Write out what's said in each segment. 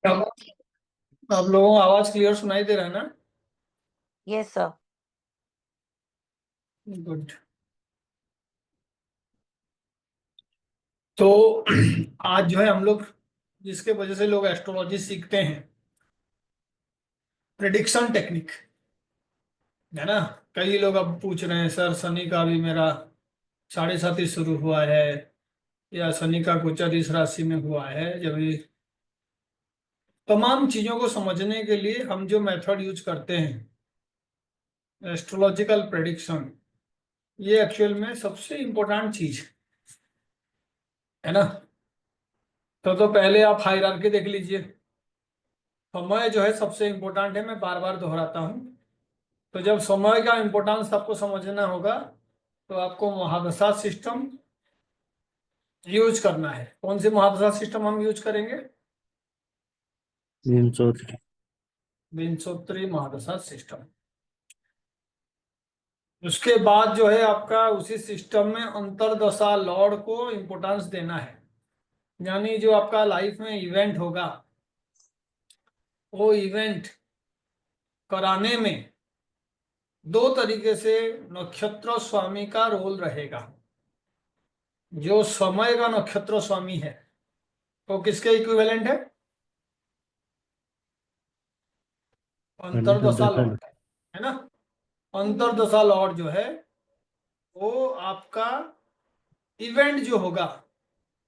आप आप लोगों को आवाज क्लियर सुनाई दे रहा है ना? Yes sir. गुड। तो आज जो है हम लोग जिसके वजह से लोग एस्ट्रोलॉजी सीखते हैं, प्रिडिक्शन टेक्निक, है ना। कई लोग अब पूछ रहे हैं, सर शनि का भी मेरा 7.5 शुरू हुआ है, या शनि का गोचर इस राशि में हुआ है। जब ये तमाम चीजों को समझने के लिए हम जो मेथड यूज करते हैं, एस्ट्रोलॉजिकल प्रिडिक्शन, ये एक्चुअल में सबसे इम्पोर्टेंट चीज है ना। तो पहले आप हायरार्की देख लीजिए। समय जो है सबसे इम्पोर्टेंट है, मैं बार बार दोहराता हूँ। तो जब समय का इम्पोर्टेंस आपको समझना होगा, तो आपको महादशा सिस्टम यूज करना है। कौन सी महादशा सिस्टम हम यूज करेंगे? विंशोत्तरी। विंशोत्तरी महादशा सिस्टम। उसके बाद जो है आपका उसी सिस्टम में अंतरदशा लॉर्ड को इम्पोर्टेंस देना है। यानी जो आपका लाइफ में इवेंट होगा, वो इवेंट कराने में दो तरीके से नक्षत्र स्वामी का रोल रहेगा। जो समय का नक्षत्र स्वामी है वो किसके इक्विवेलेंट है? अंतरदशा अंतर्दशा। लॉर्ड, है ना। अंतरदशा लॉर्ड जो है वो आपका इवेंट जो होगा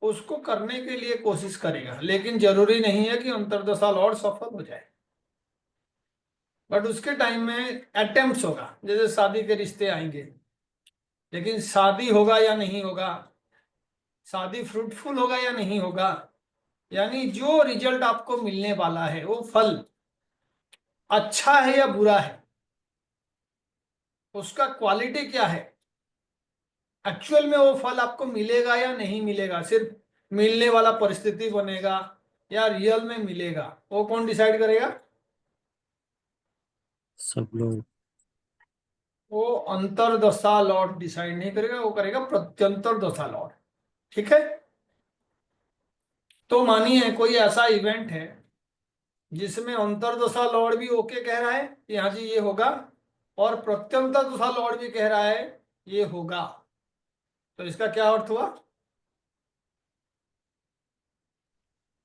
उसको करने के लिए कोशिश करेगा, लेकिन जरूरी नहीं है कि अंतरदशा लॉर्ड सफल हो जाए। बट उसके टाइम में अटेम्प्ट्स होगा, जैसे शादी के रिश्ते आएंगे, लेकिन शादी होगा या नहीं होगा, शादी फ्रूटफुल होगा या नहीं होगा, यानी जो रिजल्ट आपको मिलने वाला है वो फल अच्छा है या बुरा है, उसका क्वालिटी क्या है, एक्चुअल में वो फल आपको मिलेगा या नहीं मिलेगा, सिर्फ मिलने वाला परिस्थिति बनेगा या रियल में मिलेगा, वो कौन डिसाइड करेगा? सब लोग। वो अंतरदशा लॉर्ड डिसाइड नहीं करेगा, वो करेगा प्रत्यंतर दशा लॉर्ड। ठीक है। तो मानिए कोई ऐसा इवेंट है जिसमें अंतरदशा लॉर्ड भी ओके कह रहा है कि हाँ जी ये होगा, और प्रत्यंतर दशा लॉर्ड भी कह रहा है ये होगा, तो इसका क्या अर्थ हुआ?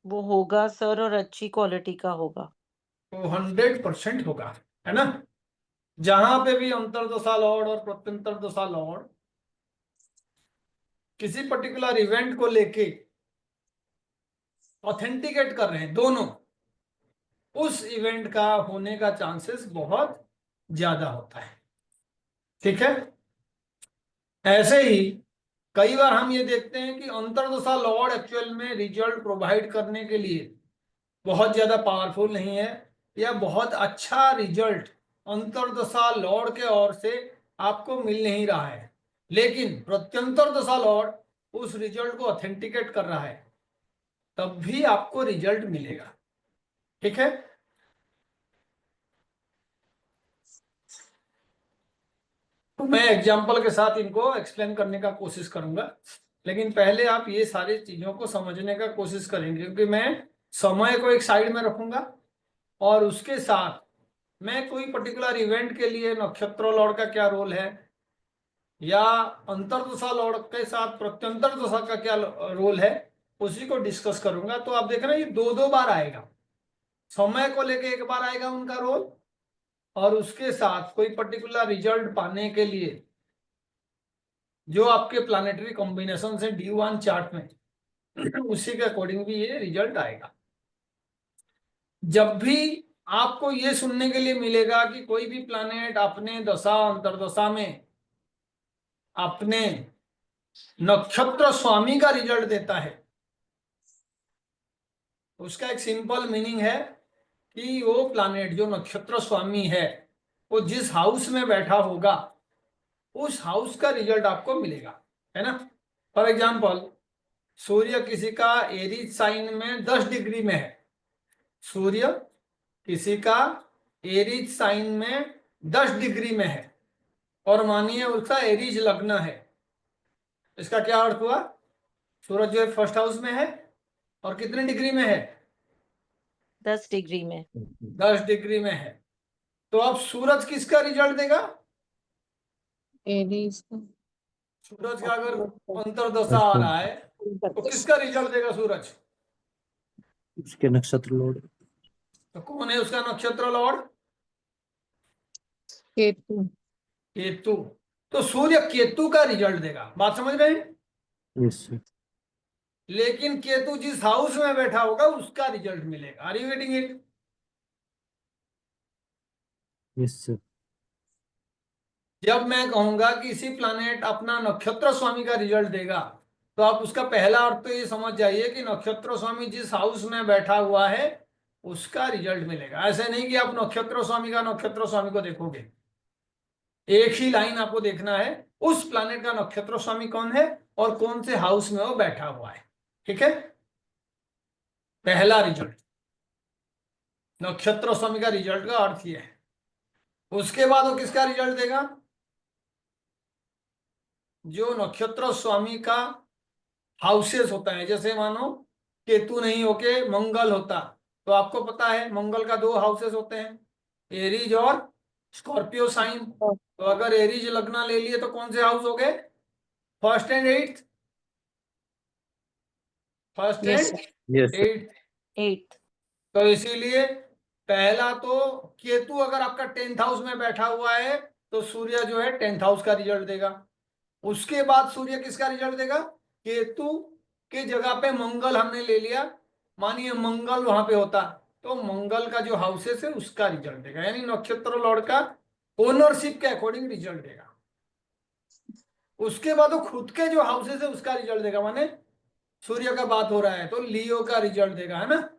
वो होगा सर, और अच्छी क्वालिटी का होगा। वो 100% होगा, है ना। जहां पे भी अंतरदशा लॉर्ड और प्रत्यंतर दशा लॉर्ड किसी पर्टिकुलर इवेंट को लेके ऑथेंटिकेट कर रहे हैं दोनों, उस इवेंट का होने का चांसेस बहुत ज्यादा होता है। ठीक है। ऐसे ही कई बार हम ये देखते हैं कि अंतरदशा लॉर्ड एक्चुअल में रिजल्ट प्रोवाइड करने के लिए बहुत ज्यादा पावरफुल नहीं है, या बहुत अच्छा रिजल्ट अंतरदशा लॉर्ड के ओर से आपको मिल नहीं रहा है, लेकिन प्रत्यंतर दशा लॉर्ड उस रिजल्ट को ऑथेंटिकेट कर रहा है, तब भी आपको रिजल्ट मिलेगा। ठीक है। तो मैं एग्जाम्पल के साथ इनको एक्सप्लेन करने का कोशिश करूंगा, लेकिन पहले आप ये सारी चीजों को समझने का कोशिश करेंगे, क्योंकि मैं समय को एक साइड में रखूंगा और उसके साथ मैं कोई पर्टिकुलर इवेंट के लिए नक्षत्र लॉर्ड का क्या रोल है, या अंतरदशा लॉर्ड के साथ प्रत्यंतर दशा का क्या रोल है, उसी को डिस्कस करूंगा। तो आप देख रहे हैं ये दो दो बार आएगा। समय को लेके एक बार आएगा उनका रोल, और उसके साथ कोई पर्टिकुलर रिजल्ट पाने के लिए जो आपके प्लानिटरी कॉम्बिनेशन है D1 चार्ट में उसी के अकॉर्डिंग भी ये रिजल्ट आएगा। जब भी आपको ये सुनने के लिए मिलेगा कि कोई भी प्लानेट अपने दशा अंतरदशा में अपने नक्षत्र स्वामी का रिजल्ट देता है, उसका एक सिंपल मीनिंग है कि वो प्लानेट जो नक्षत्र स्वामी है वो जिस हाउस में बैठा होगा उस हाउस का रिजल्ट आपको मिलेगा, है ना। फॉर एग्जाम्पल, सूर्य किसी का एरीज साइन में 10 डिग्री में है, सूर्य किसी का एरीज साइन में 10 डिग्री में है, और मानिए उसका एरीज लग्न है, इसका क्या अर्थ हुआ? सूरज जो है फर्स्ट हाउस में है और कितने डिग्री में है? 10 डिग्री में। 10 डिग्री में है। तो अब सूरज किसका रिजल्ट देगा? एरीज का। सूरज का अगर अंतर्दशा आ रहा है तो किसका रिजल्ट देगा सूरज? उसके नक्षत्र लॉर्ड। तो कौन है उसका नक्षत्र लॉर्ड? केतु। केतु। तो सूर्य केतु का रिजल्ट देगा, बात समझ रहे हैं? Yes sir. लेकिन केतु जिस हाउस में बैठा होगा उसका रिजल्ट मिलेगा। Are you getting it? Yes sir. जब मैं कहूंगा कि इसी प्लैनेट अपना नक्षत्र स्वामी का रिजल्ट देगा, तो आप उसका पहला अर्थ तो ये समझ जाइए कि नक्षत्र स्वामी जिस हाउस में बैठा हुआ है उसका रिजल्ट मिलेगा। ऐसे नहीं कि आप नक्षत्र स्वामी का नक्षत्र स्वामी को देखोगे, एक ही लाइन आपको देखना है उस प्लैनेट का नक्षत्र स्वामी कौन है और कौन से हाउस में वो बैठा हुआ है। ठीक है, पहला रिजल्ट नक्षत्र स्वामी का रिजल्ट का अर्थ ये है। उसके बाद वो किसका रिजल्ट देगा? जो नक्षत्र स्वामी का हाउसेस होता है, जैसे मानो केतु नहीं होके मंगल होता, तो आपको पता है मंगल का 2 हाउसेस होते हैं, एरीज और स्कॉर्पियो साइन। तो अगर एरीज लगना ले लिए तो कौन से हाउस हो गए? First and eighth. First Yes, and yes sir. Eighth. 8th। तो इसीलिए पहला तो केतु अगर आपका 10th हाउस में बैठा हुआ है तो सूर्य जो है 10th हाउस का रिजल्ट देगा। उसके बाद सूर्य किसका रिजल्ट देगा? केतु के जगह पे मंगल हमने ले लिया, मानिए मंगल वहां पे होता तो मंगल का जो हाउसेस है उसका रिजल्ट देगा, यानी नक्षत्र लॉर्ड का ओनरशिप के अकॉर्डिंग रिजल्ट देगा। उसके बाद वो खुद के जो हाउसेस है उसका रिजल्ट देगा, माने सूर्य का बात हो रहा है तो लियो का रिजल्ट देगा, है ना,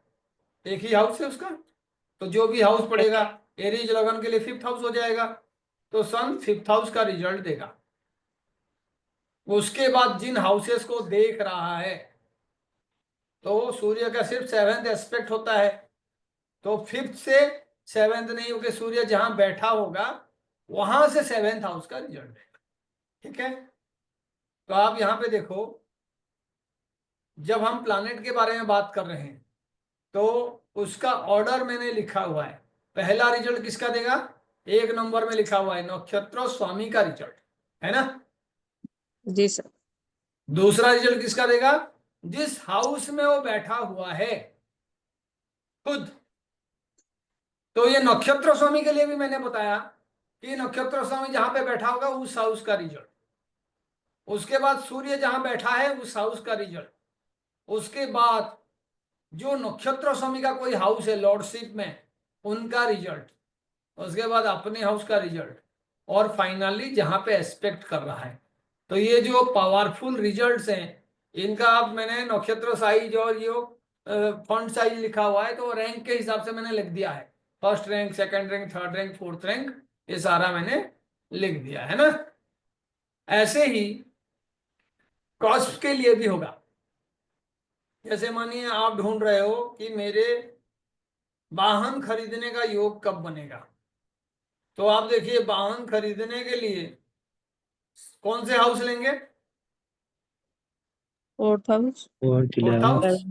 एक ही हाउस है उसका। तो जो भी हाउस पड़ेगा एरीज लगन के लिए 5th हाउस हो जाएगा, तो सन 5th हाउस का रिजल्ट देगा। उसके बाद जिन हाउसेस को देख रहा है तो सूर्य का सिर्फ 7th एस्पेक्ट होता है, तो 5th से 7th नहीं होकर सूर्य जहां बैठा होगा वहां से 7th हाउस का रिजल्ट देगा। ठीक है, तो आप यहां पे देखो, जब हम प्लैनेट के बारे में बात कर रहे हैं तो उसका ऑर्डर मैंने लिखा हुआ है। पहला रिजल्ट किसका देगा? 1 नंबर में लिखा हुआ है नक्षत्र स्वामी का रिजल्ट, है ना। जी सर। दूसरा रिजल्ट किसका देगा? जिस हाउस में वो बैठा हुआ है खुद। तो ये नक्षत्र स्वामी के लिए भी मैंने बताया कि नक्षत्र स्वामी जहां पे बैठा होगा उस हाउस का रिजल्ट। उसके बाद सूर्य जहां बैठा है उस हाउस का रिजल्ट। उसके बाद जो नक्षत्र स्वामी का कोई हाउस है लॉर्डशिप में उनका रिजल्ट। उसके बाद अपने हाउस का रिजल्ट, और फाइनली जहां पे एस्पेक्ट कर रहा है। तो ये जो पावरफुल रिजल्ट्स हैं इनका अब मैंने नक्षत्र साइज और ये फॉन्ट साइज लिखा हुआ है, तो रैंक के हिसाब से मैंने लिख दिया है, first rank, second rank, third rank, fourth rank, ये सारा मैंने लिख दिया है ना। ऐसे ही कॉस्ट के लिए भी होगा। जैसे मानिए आप ढूंढ रहे हो कि मेरे वाहन खरीदने का योग कब बनेगा, तो आप देखिए वाहन खरीदने के लिए कौन से हाउस लेंगे? 4th house. और किला 4th हाउस,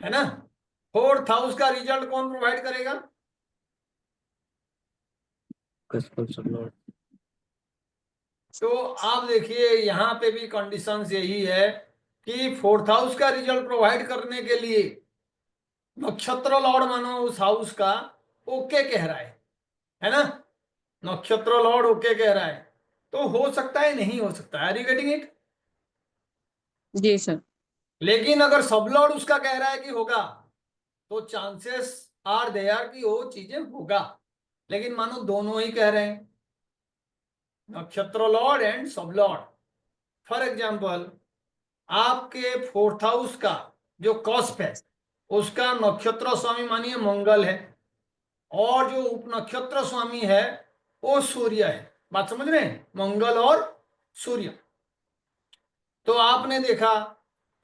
है ना। 4th हाउस का रिजल्ट कौन प्रोवाइड करेगा? लॉर्ड। तो आप देखिए यहाँ पे भी कंडीशंस यही है कि 4th हाउस का रिजल्ट प्रोवाइड करने के लिए नक्षत्र लॉर्ड मानो उस हाउस का ओके कह रहा है ना। नक्षत्र लॉर्ड ओके कह रहा है तो हो सकता है, नहीं हो सकता है। Are you getting it? जी सर। लेकिन अगर सब लॉर्ड उसका कह रहा है कि होगा तो चांसेस आर देयर कि वो चीजें होगा। लेकिन मानो दोनों ही कह रहे हैं, नक्षत्र लॉर्ड एंड सब लॉर्ड। फॉर एग्जाम्पल आपके 4th हाउस का जो कॉस्प है उसका नक्षत्र स्वामी मानिए मंगल है, और जो उप नक्षत्र स्वामी है वो सूर्य है। बात समझ रहे हैं, मंगल और सूर्य। तो आपने देखा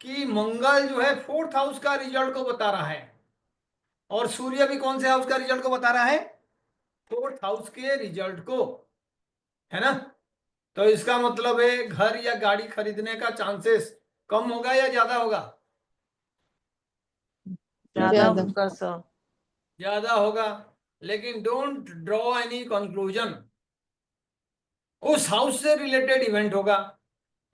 कि मंगल जो है 4th हाउस का रिजल्ट को बता रहा है और सूर्य भी कौन से हाउस का रिजल्ट को बता रहा है? 4th हाउस के रिजल्ट को, है ना। तो इसका मतलब है घर या गाड़ी खरीदने का चांसेस कम होगा या ज्यादा होगा? ज्यादा ज्यादा। होगा सर। ज्यादा होगा, लेकिन डोंट ड्रॉ एनी कंक्लूजन। उस हाउस से रिलेटेड इवेंट होगा,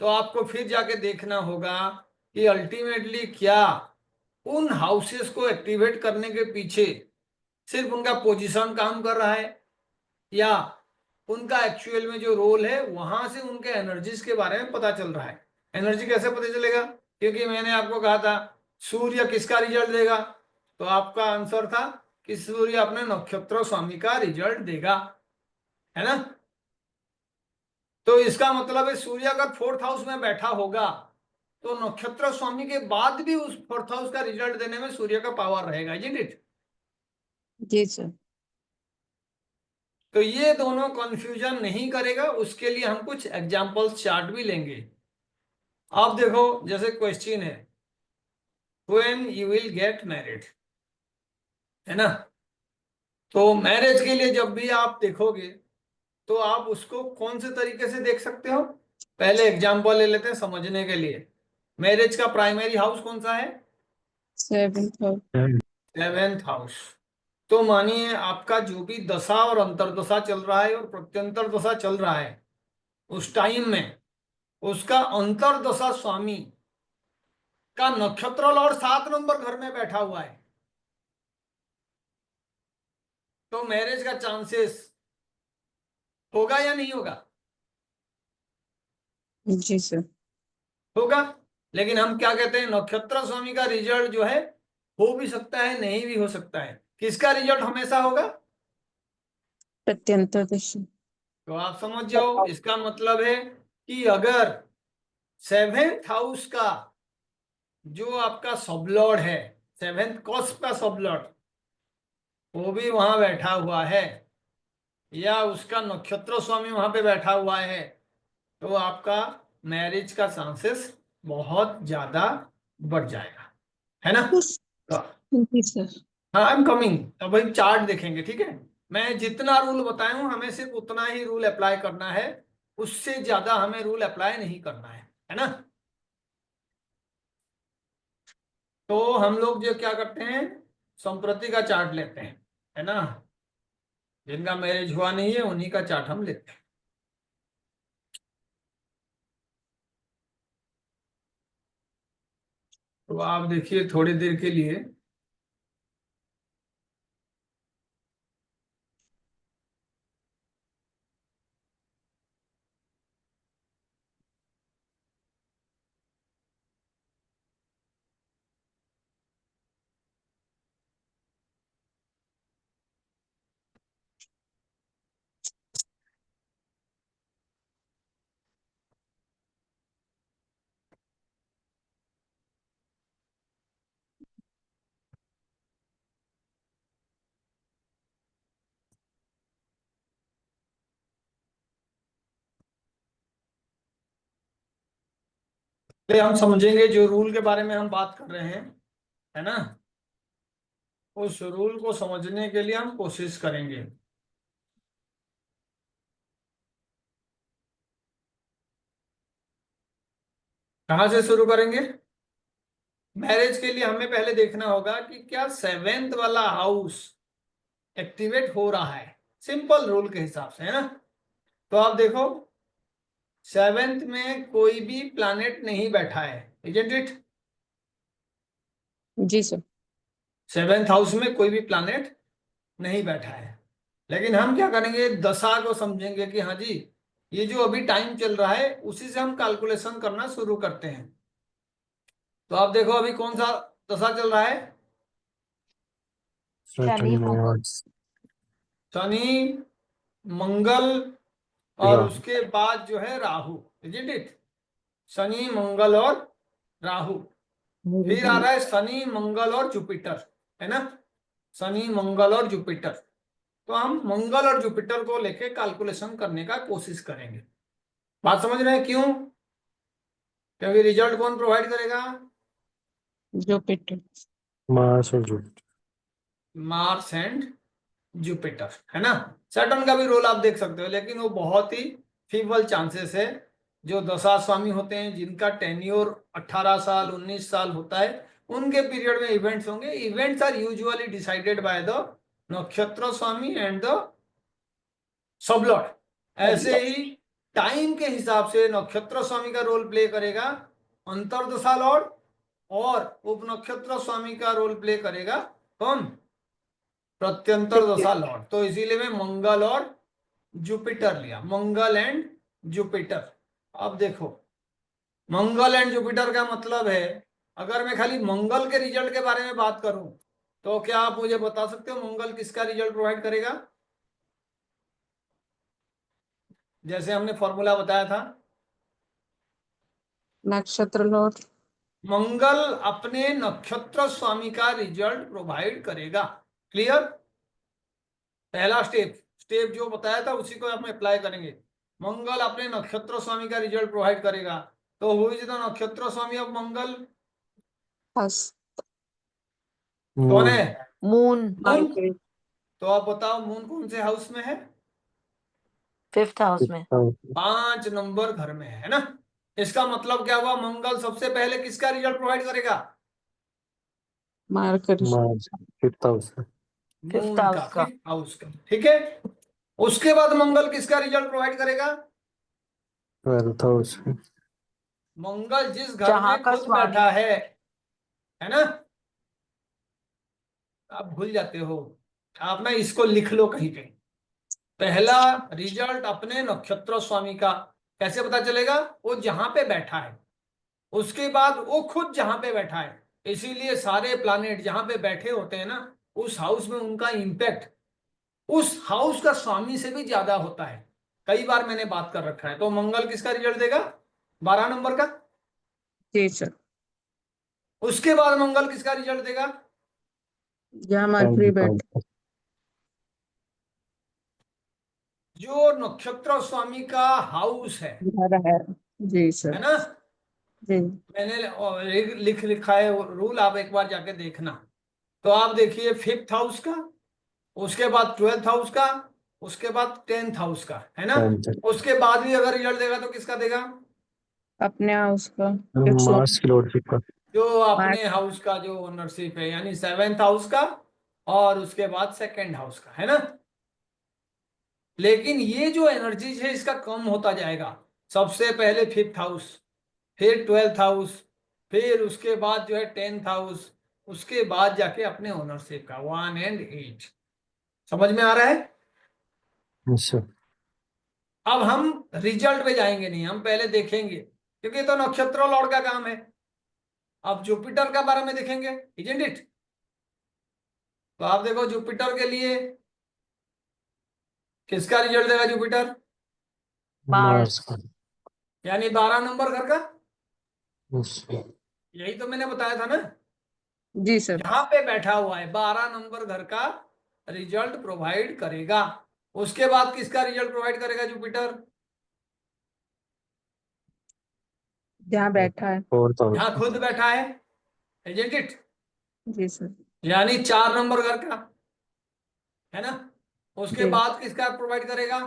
तो आपको फिर जाके देखना होगा कि अल्टीमेटली क्या उन हाउसेस को एक्टिवेट करने के पीछे सिर्फ उनका पोजीशन काम कर रहा है, या उनका एक्चुअल में जो रोल है वहां से उनके एनर्जीज के बारे में पता चल रहा है। एनर्जी कैसे पता चलेगा? क्योंकि मैंने आपको कहा था सूर्य किसका रिजल्ट देगा, तो आपका आंसर था कि सूर्य अपने नक्षत्र स्वामी का रिजल्ट देगा, है ना। तो इसका मतलब है सूर्य अगर फोर्थ हाउस में बैठा होगा तो नक्षत्र स्वामी के बाद भी उस फोर्थ हाउस का रिजल्ट देने में सूर्य का पावर रहेगा, इजंट इट? जी सर। तो ये दोनों कंफ्यूजन नहीं करेगा, उसके लिए हम कुछ एग्जांपल्स चार्ट भी लेंगे। आप देखो, जैसे क्वेश्चन है when you will get married, है ना। तो मैरिज के लिए जब भी आप देखोगे तो आप उसको कौन से तरीके से देख सकते हो? पहले एग्जांपल ले लेते हैं समझने के लिए। मैरिज का प्राइमरी हाउस कौन सा है? 7th house. Seventh house. तो मानिए आपका जो भी दशा और अंतर्दशा चल रहा है और प्रत्यंतर दशा चल रहा है, उस टाइम में उसका अंतर्दशा स्वामी का नक्षत्र लॉर्ड 7 नंबर घर में बैठा हुआ है, तो मैरिज का चांसेस होगा या नहीं होगा? जी सर। होगा। लेकिन हम क्या कहते हैं, नक्षत्र स्वामी का रिजल्ट जो है हो भी सकता है, नहीं भी हो सकता है। किसका रिजल्ट हमेशा होगा? प्रत्यंतर दशा। तो आप समझ जाओ, इसका मतलब है कि अगर सेवेंथ हाउस का जो आपका सबलॉर्ड है, सेवेंथ कॉस्प का सबलॉर्ड, वो भी वहां बैठा हुआ है, या उसका नक्षत्र स्वामी वहां पे बैठा हुआ है, तो आपका मैरिज का चांसेस बहुत ज्यादा बढ़ जाएगा, है ना। तो जी सर। हाँ, आई एम कमिंग। अब हम चार्ट देखेंगे, ठीक है। मैं जितना रूल बताया हूं हमें सिर्फ उतना ही रूल अप्लाई करना है, उससे ज्यादा हमें रूल अप्लाई नहीं करना है ना। तो हम लोग जो क्या करते हैं, संप्रति का चार्ट लेते हैं, है ना। जिनका मैरिज हुआ नहीं है उन्हीं का चार्ट हम लेते हैं। तो आप देखिए थोड़ी देर के लिए, पहले हम समझेंगे जो रूल के बारे में हम बात कर रहे हैं, है ना। उस रूल को समझने के लिए हम कोशिश करेंगे। कहाँ से शुरू करेंगे? मैरिज के लिए हमें पहले देखना होगा कि क्या सेवेंथ वाला हाउस एक्टिवेट हो रहा है, सिंपल रूल के हिसाब से, है ना। तो आप देखो, सेवेंथ में कोई भी प्लैनेट नहीं बैठा है, इजंट इट? जी सर। सेवेंथ हाउस में कोई भी प्लैनेट नहीं बैठा है। लेकिन हम क्या करेंगे, दशा को समझेंगे कि हाँ जी, ये जो अभी टाइम चल रहा है उसी से हम कैलकुलेशन करना शुरू करते हैं। तो आप देखो अभी कौन सा दशा चल रहा है? शनि मंगल। शनि, मंगल, और राहु। उसके बाद जो है राहु, इजंट इट? शनि, मंगल और राहु। फिर आ रहा है शनि, मंगल और जुपिटर, है ना। शनि, मंगल और जुपिटर। तो हम मंगल और जुपिटर को लेके कैलकुलेशन करने का कोशिश करेंगे। बात समझ रहे हैं? क्यों? क्योंकि रिजल्ट कौन प्रोवाइड करेगा? जुपिटर। मार्स और जुपिटर। मार्स एंड जुपिटर, है ना। सैटर्न का भी रोल आप देख सकते हो, लेकिन वो बहुत ही फीबल चांसेस है। जो दशा स्वामी होते हैं जिनका टेन्योर 18 साल 19 साल होता है, उनके पीरियड में इवेंट्स होंगे। Events are usually decided by the नक्षत्र स्वामी एंड द सबलॉट। ऐसे ही टाइम के हिसाब से नक्षत्र स्वामी का रोल प्ले करेगा अंतर्दशा लॉर्ड, और उप नक्षत्र स्वामी का रोल प्ले करेगा कौन? प्रत्यंतर दशा लॉर्ड। तो इसीलिए मैं मंगल और जुपिटर लिया, मंगल एंड जुपिटर। अब देखो, मंगल एंड जुपिटर का मतलब है, अगर मैं खाली मंगल के रिजल्ट के बारे में बात करूं तो क्या आप मुझे बता सकते हो मंगल किसका रिजल्ट प्रोवाइड करेगा? जैसे हमने फॉर्मूला बताया था, नक्षत्र लॉर्ड। मंगल अपने नक्षत्र स्वामी का रिजल्ट प्रोवाइड करेगा। क्लियर? पहला स्टेप जो बताया था उसी को हम अप्लाई करेंगे। मंगल अपने नक्षत्र स्वामी का रिजल्ट प्रोवाइड करेगा। तो हु इज द नक्षत्र स्वामी ऑफ मंगल? फर्स्ट कौन मून है? Moon, moon. तो आप बताओ मून कौन से हाउस में है? 5th हाउस में। 5 नंबर घर में है ना। इसका मतलब क्या हुआ? मंगल सबसे पहले किसका रिजल्ट प्रोवाइड करेगा? मार्करी। मार्च 5th हाउस Fifth मून का, house का। 5th हाउस का। ठीक है। उसके बाद मंगल किसका रिजल्ट प्रोवाइड करेगा? 12th हाउस मंगल जिस घर जहाँ में का खुद स्वामी। बैठा है ना। आप भूल जाते हो, आप ना इसको लिख लो कहीं पे। पहला रिजल्ट अपने नक्षत्र स्वामी का कैसे पता चलेगा? वो जहां पे बैठा है। उसके बाद वो खुद जहां पे बैठा है, इसीलिए सारे प्लैनेट जहां पे बैठे होते हैं ना, उस हाउस में उनका इंपैक्ट उस हाउस का स्वामी से भी ज्यादा होता है। कई बार मैंने बात कर रखा है। तो मंगल किसका रिजल्ट देगा? 12 नंबर का। जी सर। उसके बाद मंगल किसका रिजल्ट देगा? जहाँ मरकरी 10th बैठ हाउस जो नक्षत्र स्वामी का हाउस घर है। जी सर। है ना। जी मैंने लिख लिखा है रूल, आप एक बार जाके देखना। तो आप देखिए 5th हाउस का, उसके बाद 12th हाउस का, उसके बाद 10th हाउस का, है ना। 10th उसके बाद भी अगर रिजल्ट देगा तो किसका देगा? अपने हाउस का। एक सौ मार्स की लॉर्डशिप का जो अपने मार्च। हाउस का जो ओनरशिप है, यानी 7th हाउस का, और उसके बाद 2nd हाउस का, है ना। लेकिन ये जो एनर्जीज है इसका कम होता जाएगा। सबसे पहले 5th हाउस, फिर 12th हाउस, फिर उसके बाद जो है 10th हाउस, उसके बाद जाके अपने ओनरशिप का 1 एंड 8। समझ में आ रहा है? अच्छा अब हम रिजल्ट पे जाएंगे नहीं, हम पहले देखेंगे, क्योंकि ये तो नक्षत्र लॉर्ड का काम है। अब जुपिटर का बारे में देखेंगे, इजंट इट? तो आप देखो जुपिटर के लिए किसका रिजल्ट देगा जुपिटर? Mars Mars. का यानी 12 नंबर घर का। अच्छा यही तो मैंने बताया था ना, जी सर। जहां पे बैठा हुआ है 12 नंबर घर का रिजल्ट प्रोवाइड करेगा। उसके बाद किसका रिजल्ट प्रोवाइड करेगा जुपिटर? जहाँ बैठा है। 4th हाउस जहां खुद बैठा है, इजंट इट? जी सर। यानी 4 नंबर घर का, है ना। उसके जी बाद किसका प्रोवाइड करेगा?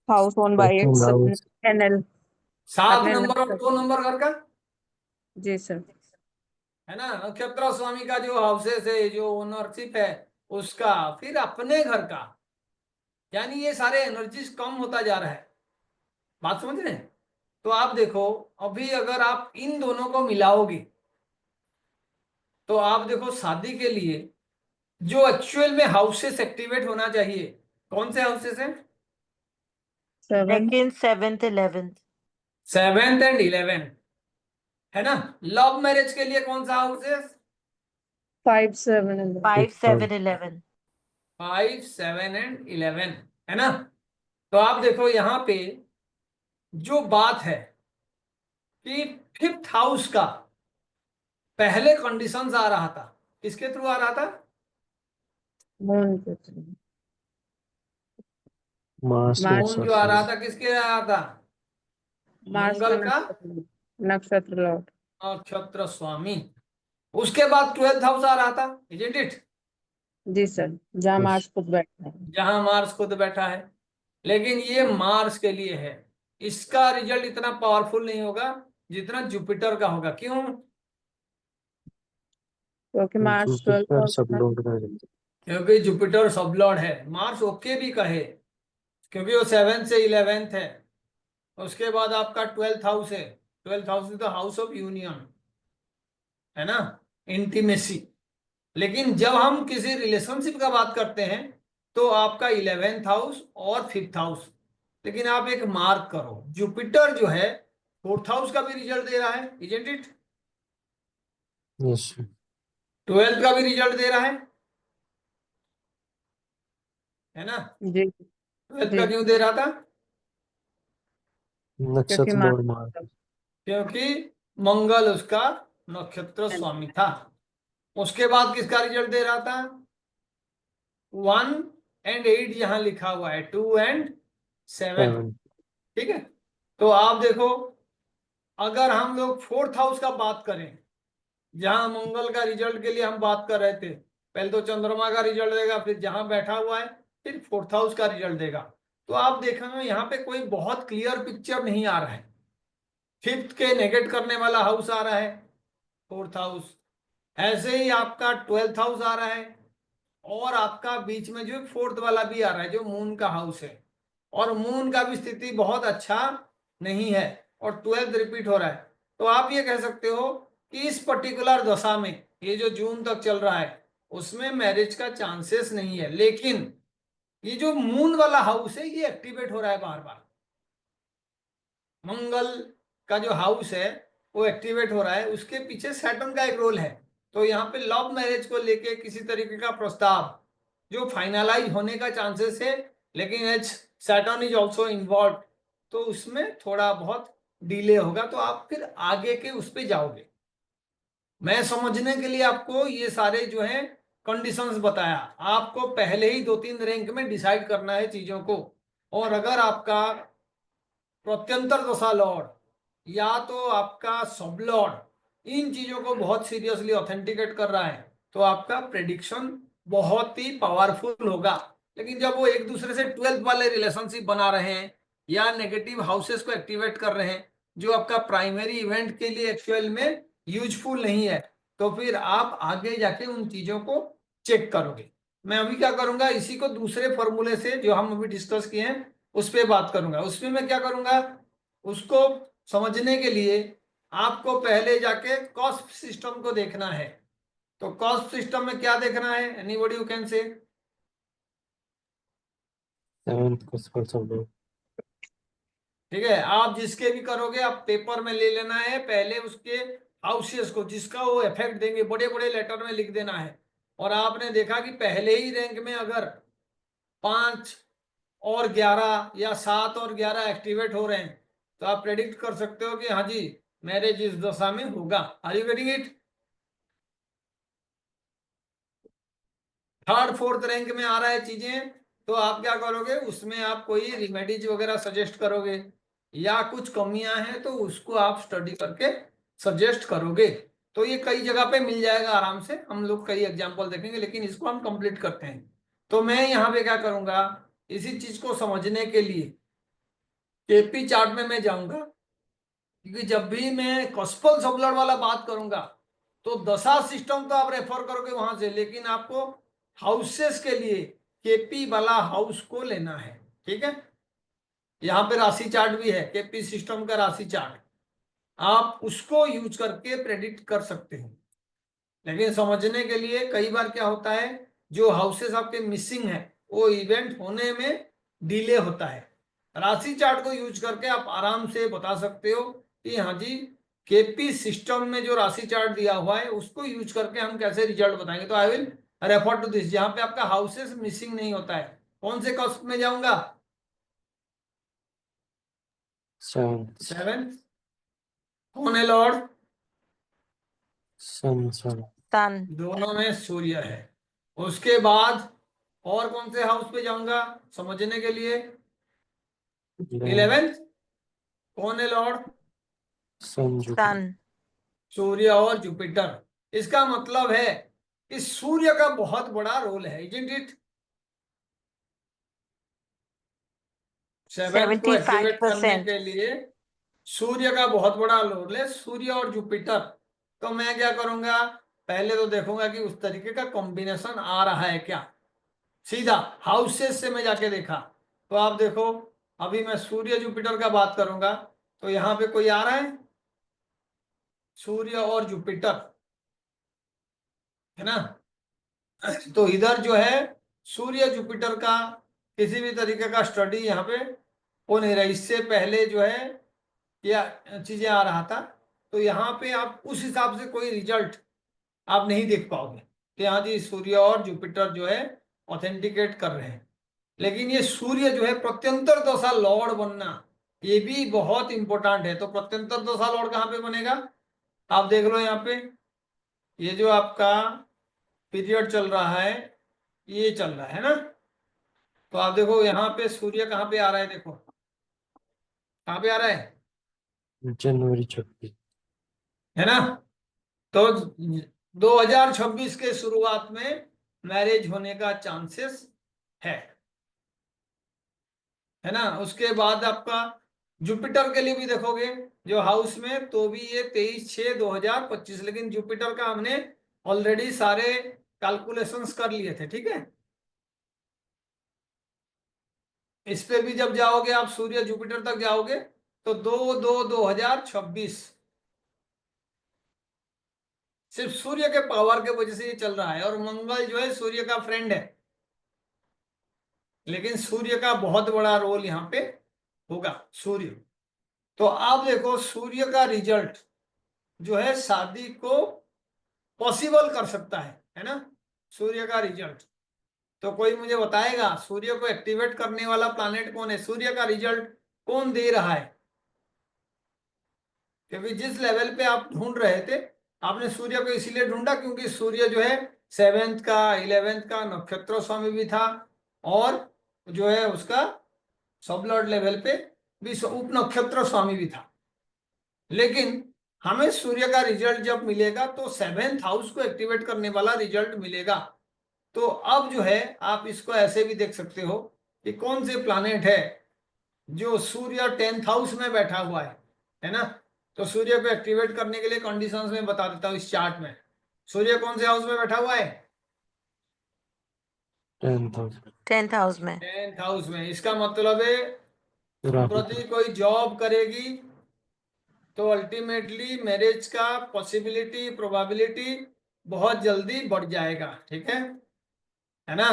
House own by second it's house NL. 7 अपने नंबर और 2 नंबर घर का, जी सर। है ना। नक्षत्र स्वामी का जो हाउसेस है, जो ओनरशिप है उसका, फिर अपने घर का। यानी ये सारे एनर्जीज कम होता जा रहा है। बात समझ रहे हैं? तो आप देखो, अभी अगर आप इन दोनों को मिलाओगे तो आप देखो शादी के लिए जो एक्चुअल में हाउसेस एक्टिवेट होना चाहिए, कौन से हाउसेस हैं? 7 2nd, 7th, 11th। 7th and 11th, है ना। लव मैरिज के लिए कौन सा houses? 5 7 and 5, 6th 7, house 11। 5, 7 and 11, है ना। तो आप देखो यहाँ पे जो बात है कि 5th हाउस का पहले कंडीशंस आ रहा था, किसके थ्रू आ रहा था? मून के मार्स मार्च। मून जो आ रहा था किसके आ रहा था? मार्च का मंगल का नक्षत्र लॉर्ड। नक्षत्र स्वामी। उसके बाद 12th हाउस आ रहा था, इजंट इट? जी सर। जहाँ मार्च खुद बैठा है। जहां मार्स खुद बैठा है। लेकिन ये मार्स के लिए है, इसका रिजल्ट इतना पावरफुल नहीं होगा जितना जुपिटर का होगा। क्यों? क्योंकि मार्स 12th जुपिटर हाउस सब में लोड कर देते क्योंकि जुपिटर सब लॉर्ड है। मार्स ओके भी कहे क्योंकि वो 7th से 11th है। उसके बाद आपका 12th हाउस है। 12th house is the house of union, है ना, इंटीमेसी। लेकिन जब हम किसी रिलेशनशिप का बात करते हैं तो आपका 11th हाउस और 5th हाउस। लेकिन आप एक मार्क करो, जुपिटर जो है 4th हाउस का भी रिजल्ट दे रहा है, isn't it? Yes sir 12th का भी रिजल्ट दे रहा है ना? जी 12th जी का क्यों दे रहा था? क्योंकि नक्षत्र लॉर्ड मार्स क्योंकि मंगल उसका नक्षत्र स्वामी था। उसके बाद किसका रिजल्ट दे रहा था? 1 और 8 यहां लिखा हुआ है, 2 और 7। 7 ठीक है, तो आप देखो, अगर हम लोग 4th हाउस का बात करें, जहां मंगल का रिजल्ट के लिए हम बात कर रहे थे, पहले तो चंद्रमा का रिजल्ट देगा, फिर जहां बैठा हुआ है, फिर 4th हाउस का रिजल्ट देगा। तो आप देखेंगे यहाँ पे कोई बहुत क्लियर पिक्चर नहीं आ रहा है। 5th के नेगेट करने वाला हाउस आ रहा है, 4th हाउस। ऐसे ही आपका 12th हाउस आ रहा है, और आपका बीच में जो 4th वाला भी आ रहा है, जो मून का हाउस है। और मून का भी स्थिति बहुत अच्छा नहीं है, और 12th रिपीट हो रहा है। तो आप ये कह सकते हो कि इस पर्टिकुलर दशा में, ये जो जून तक चल रहा है, उसमें मैरिज का चांसेस नहीं है। लेकिन ये जो मून वाला हाउस है, ये एक्टिवेट हो रहा है बार बार। मंगल का जो हाउस है वो एक्टिवेट हो रहा है, उसके पीछे सैटर्न का एक रोल है। तो यहाँ पे लव मैरिज को लेके किसी तरीके का प्रस्ताव जो फाइनलाइज होने का चांसेस है, लेकिन as Saturn is also involve, तो उसमें थोड़ा बहुत डिले होगा। तो आप फिर आगे के उस पे जाओगे। मैं समझने के लिए आपको ये सारे जो है कंडीशंस बताया। आपको पहले ही 2-3 रैंक में डिसाइड करना है चीजों को। और अगर आपका प्रत्यंतर दशा लॉर्ड या तो आपका सब लॉर्ड इन चीजों को बहुत सीरियसली ऑथेंटिकेट कर रहा है, तो आपका प्रेडिक्शन बहुत ही पावरफुल होगा। लेकिन जब वो एक दूसरे से 12th वाले रिलेशनशिप बना रहे हैं, या नेगेटिव हाउसेस को एक्टिवेट कर रहे हैं, जो आपका प्राइमरी इवेंट के लिए एक्चुअल में यूजफुल नहीं है, तो फिर आप आगे जाके उन चीजों को चेक करोगे। मैं अभी क्या करूंगा, इसी को दूसरे फॉर्मूले से जो हम अभी डिस्कस किए हैं उस पर बात करूंगा। उसमें मैं क्या करूंगा, उसको समझने के लिए आपको पहले जाके कॉस्ट सिस्टम को देखना है। तो कॉस्ट सिस्टम में क्या देखना है, anybody who can say? 7th को सब लोड ठीक है, आप जिसके भी करोगे आप पेपर में ले लेना है, पहले उसके हाउसेस को जिसका वो इफेक्ट देंगे बड़े बड़े लेटर में लिख देना है। और आपने देखा कि पहले ही रैंक में अगर 5 और 11 या 7 और 11 एक्टिवेट हो रहे हैं, तो आप प्रेडिक्ट कर सकते हो कि हाँ जी, मैरिज इस दशा में होगा। Are you getting it? 3rd 4th rank में आ रहा है चीजें, तो आप क्या करोगे, उसमें आप कोई रिमेडीज वगैरह सजेस्ट करोगे, या कुछ कमियां हैं तो उसको आप स्टडी करके सजेस्ट करोगे। तो ये कई जगह पे मिल जाएगा आराम से, हम लोग कई एग्जांपल देखेंगे, लेकिन इसको हम कंप्लीट करते हैं। तो मैं यहाँ पे क्या करूंगा, इसी चीज को समझने के लिए केपी चार्ट में मैं जाऊंगा। क्योंकि जब भी मैं कॉस्पल सबलर वाला बात करूंगा, तो दशा सिस्टम तो आप रेफर करोगे वहां से, लेकिन आपको हाउसेस के लिए केपी वाला हाउस को लेना है। ठीक है, यहाँ पे राशि चार्ट भी है, केपी सिस्टम का राशि चार्ट, आप उसको यूज करके प्रेडिक्ट कर सकते हैं। लेकिन समझने के लिए कई बार क्या होता है, जो हाउसेस आपके मिसिंग है वो इवेंट होने में डिले होता है। राशि चार्ट को यूज करके आप आराम से बता सकते हो कि हाँ जी, केपी सिस्टम में जो राशि चार्ट दिया हुआ है उसको यूज करके हम कैसे रिजल्ट बताएंगे। तो I will refer to this, जहां पे आपका हाउसेस मिसिंग नहीं होता है। कौन से कॉस्ट में जाऊंगा? 7th 7th। कौन है लॉर्ड? सन सन दोनों में सूर्य है। उसके बाद और कौन से हाउस पे जाऊंगा समझने के लिए? 11th। कौन है लॉर्ड? सन सन सूर्य और जुपिटर। इसका मतलब है कि सूर्य का बहुत बड़ा रोल है, इजंट इट? 7th को एक्टिवेट करने 75%. के लिए सूर्य का बहुत बड़ा रोल है, सूर्य और जुपिटर। तो मैं क्या करूंगा, पहले तो देखूंगा कि उस तरीके का कॉम्बिनेशन आ रहा है क्या। सीधा हाउसेस से मैं जाके देखा तो आप देखो, अभी मैं सूर्य जुपिटर का बात करूंगा तो यहाँ पे कोई आ रहा है, सूर्य और जुपिटर, है ना। तो इधर जो है सूर्य जुपिटर का किसी भी तरीके का स्टडी यहाँ पे हो नहीं रहा। इससे पहले जो है क्या चीजें आ रहा था, तो यहाँ पे आप उस हिसाब से कोई रिजल्ट आप नहीं देख पाओगे कि हाँ जी सूर्य और जुपिटर जो है ऑथेंटिकेट कर रहे हैं। लेकिन ये सूर्य जो है प्रत्यंतर दशा लॉर्ड बनना, ये भी बहुत इंपॉर्टेंट है। तो प्रत्यंतर दशा लॉर्ड कहाँ पे बनेगा, आप देख लो यहाँ पे, ये जो आपका पीरियड चल रहा है ये चल रहा है ना। तो आप देखो यहाँ पे सूर्य कहाँ पे आ रहा है, देखो कहाँ पे आ रहा है, जनवरी 26। है ना। तो 2026 के शुरुआत में मैरिज होने का चांसेस है ना। उसके बाद आपका जुपिटर के लिए भी देखोगे जो हाउस में, तो भी ये 23/6/2025, लेकिन जुपिटर का हमने ऑलरेडी सारे कैलकुलेशंस कर लिए थे, ठीक है। इस पे भी जब जाओगे आप सूर्य जुपिटर तक जाओगे तो 2/2/2026 सिर्फ सूर्य के पावर के वजह से ये चल रहा है। और मंगल जो है सूर्य का फ्रेंड है, लेकिन सूर्य का बहुत बड़ा रोल यहाँ पे होगा, सूर्य। तो आप देखो सूर्य का रिजल्ट जो है शादी को पॉसिबल कर सकता है ना, सूर्य का रिजल्ट। तो कोई मुझे बताएगा सूर्य को एक्टिवेट करने वाला प्लैनेट कौन है, सूर्य का रिजल्ट कौन दे रहा है। क्योंकि जिस लेवल पे आप ढूंढ रहे थे, आपने सूर्य को इसीलिए ढूंढा क्योंकि सूर्य जो है 7th का 11th का नक्षत्र स्वामी भी था, और जो है उसका सब लॉर्ड लेवल पे भी उप नक्षत्र स्वामी भी था। लेकिन हमें सूर्य का रिजल्ट जब मिलेगा तो 7th हाउस को एक्टिवेट करने वाला रिजल्ट मिलेगा। तो अब जो है आप इसको ऐसे भी देख सकते हो कि कौन से प्लैनेट है जो सूर्य 10th हाउस में बैठा हुआ है ना। तो सूर्य को एक्टिवेट करने के लिए कंडीशंस में बता देता हूँ इस चार्ट में। सूर्य कौन से हाउस में बैठा हुआ है, 10th हाउस में। 10th हाउस में। इसका मतलब है राहु प्रति कोई जॉब करेगी तो अल्टीमेटली मैरिज का पॉसिबिलिटी प्रोबेबिलिटी बहुत जल्दी बढ़ जाएगा, ठीक है ना।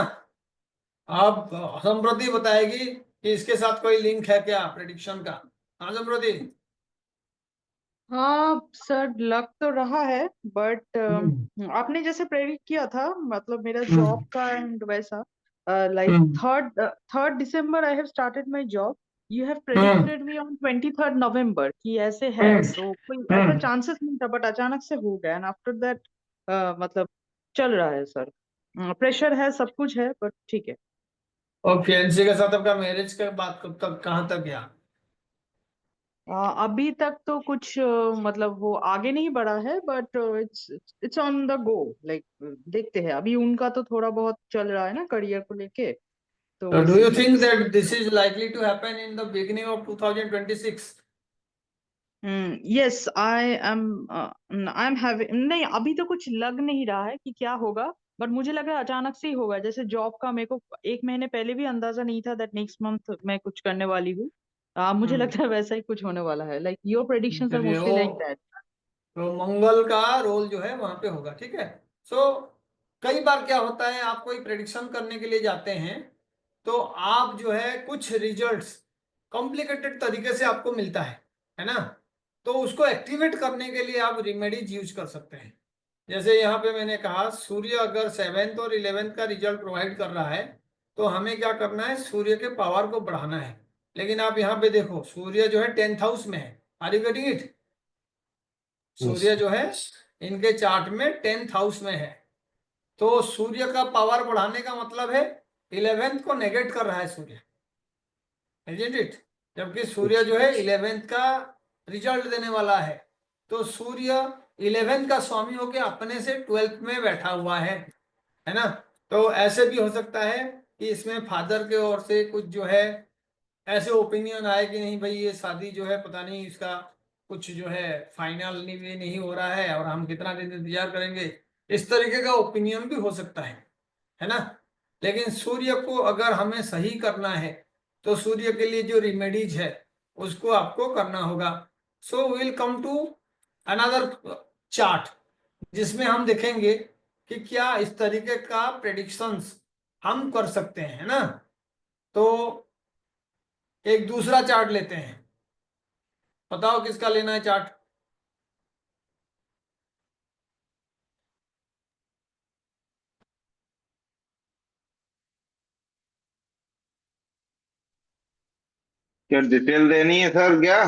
अब संप्रति बताएगी कि इसके साथ कोई लिंक है क्या प्रेडिक्शन का। हाँ संप्रति। हाँ सर, लग तो रहा है, बट हम्म, आपने जैसे प्रेडिक्ट किया था, मतलब मेरा हम्म, जॉब का एंड वैसा, like hmm, 3rd December I have started my job. You have hmm, predicted me on 23rd November कि ऐसे है, हम्म, सो कोई ऐसा हम्म। चांसेस नहीं था, बट अचानक से हो गया एंड आफ्टर दैट मतलब चल रहा है सर। प्रेशर है, सब कुछ है, बट ठीक है। ओके, एनसी के साथ आपका मैरिज का बात कब तक कहाँ तक गया। अभी तक तो कुछ मतलब वो आगे नहीं बढ़ा है, but it's it's on the go. Like देखते हैं, अभी उनका तो थोड़ा बहुत चल रहा है ना करियर को लेके, So तो do you इसीलिए। think that this is likely to happen in the beginning of 2026? Yes, I am having, नहीं अभी तो कुछ लग नहीं रहा है कि क्या होगा, बट मुझे लग रहा है अचानक से ही होगा। जैसे जॉब का मेरे को 1 महीने पहले भी अंदाजा नहीं था दैट नेक्स्ट मंथ मैं कुछ करने वाली हूँ। मुझे हम्म, लगता है वैसा ही कुछ होने वाला है, लाइक योर प्रेडिक्शंस आर चलिए मोस्टली वो लाइक दैट। तो मंगल का रोल जो है वहां पे होगा, ठीक है। सो कई बार क्या होता है, आप कोई प्रेडिक्शन करने के लिए जाते हैं तो आप जो है कुछ रिजल्ट्स कॉम्प्लिकेटेड तरीके से आपको मिलता है ना। तो उसको एक्टिवेट करने के लिए आप रिमेडीज यूज कर सकते हैं। जैसे यहाँ पे मैंने कहा सूर्य अगर 7th और 11th का रिजल्ट प्रोवाइड कर रहा है तो हमें क्या करना है, सूर्य के पावर को बढ़ाना है। लेकिन आप यहाँ पे देखो सूर्य जो है 10th हाउस में है, आर यू गेटिंग इट। सूर्य जो है इनके चार्ट में 10th हाउस में है, तो सूर्य का पावर बढ़ाने का मतलब है 11th को नेगेट कर रहा है सूर्य, isn't it? जबकि सूर्य जो है 11th का रिजल्ट देने वाला है। तो सूर्य 11th का स्वामी होके अपने से 12th में बैठा हुआ है ना। तो ऐसे भी हो सकता है कि इसमें फादर के ओर से कुछ जो है ऐसे ओपिनियन आए कि नहीं भाई ये शादी जो है पता नहीं इसका कुछ जो है फाइनल नहीं हो रहा है और हम कितना दिन इंतजार करेंगे, इस तरीके का ओपिनियन भी हो सकता है ना। लेकिन सूर्य को अगर हमें सही करना है तो सूर्य के लिए जो रिमेडीज है उसको आपको करना होगा। So will come to another chart जिसमें हम देखेंगे कि क्या इस तरीके का प्रेडिक्शंस हम कर सकते हैं, है ना। तो एक दूसरा चार्ट लेते हैं, बताओ किसका लेना है चार्ट। क्या डिटेल देनी है सर क्या?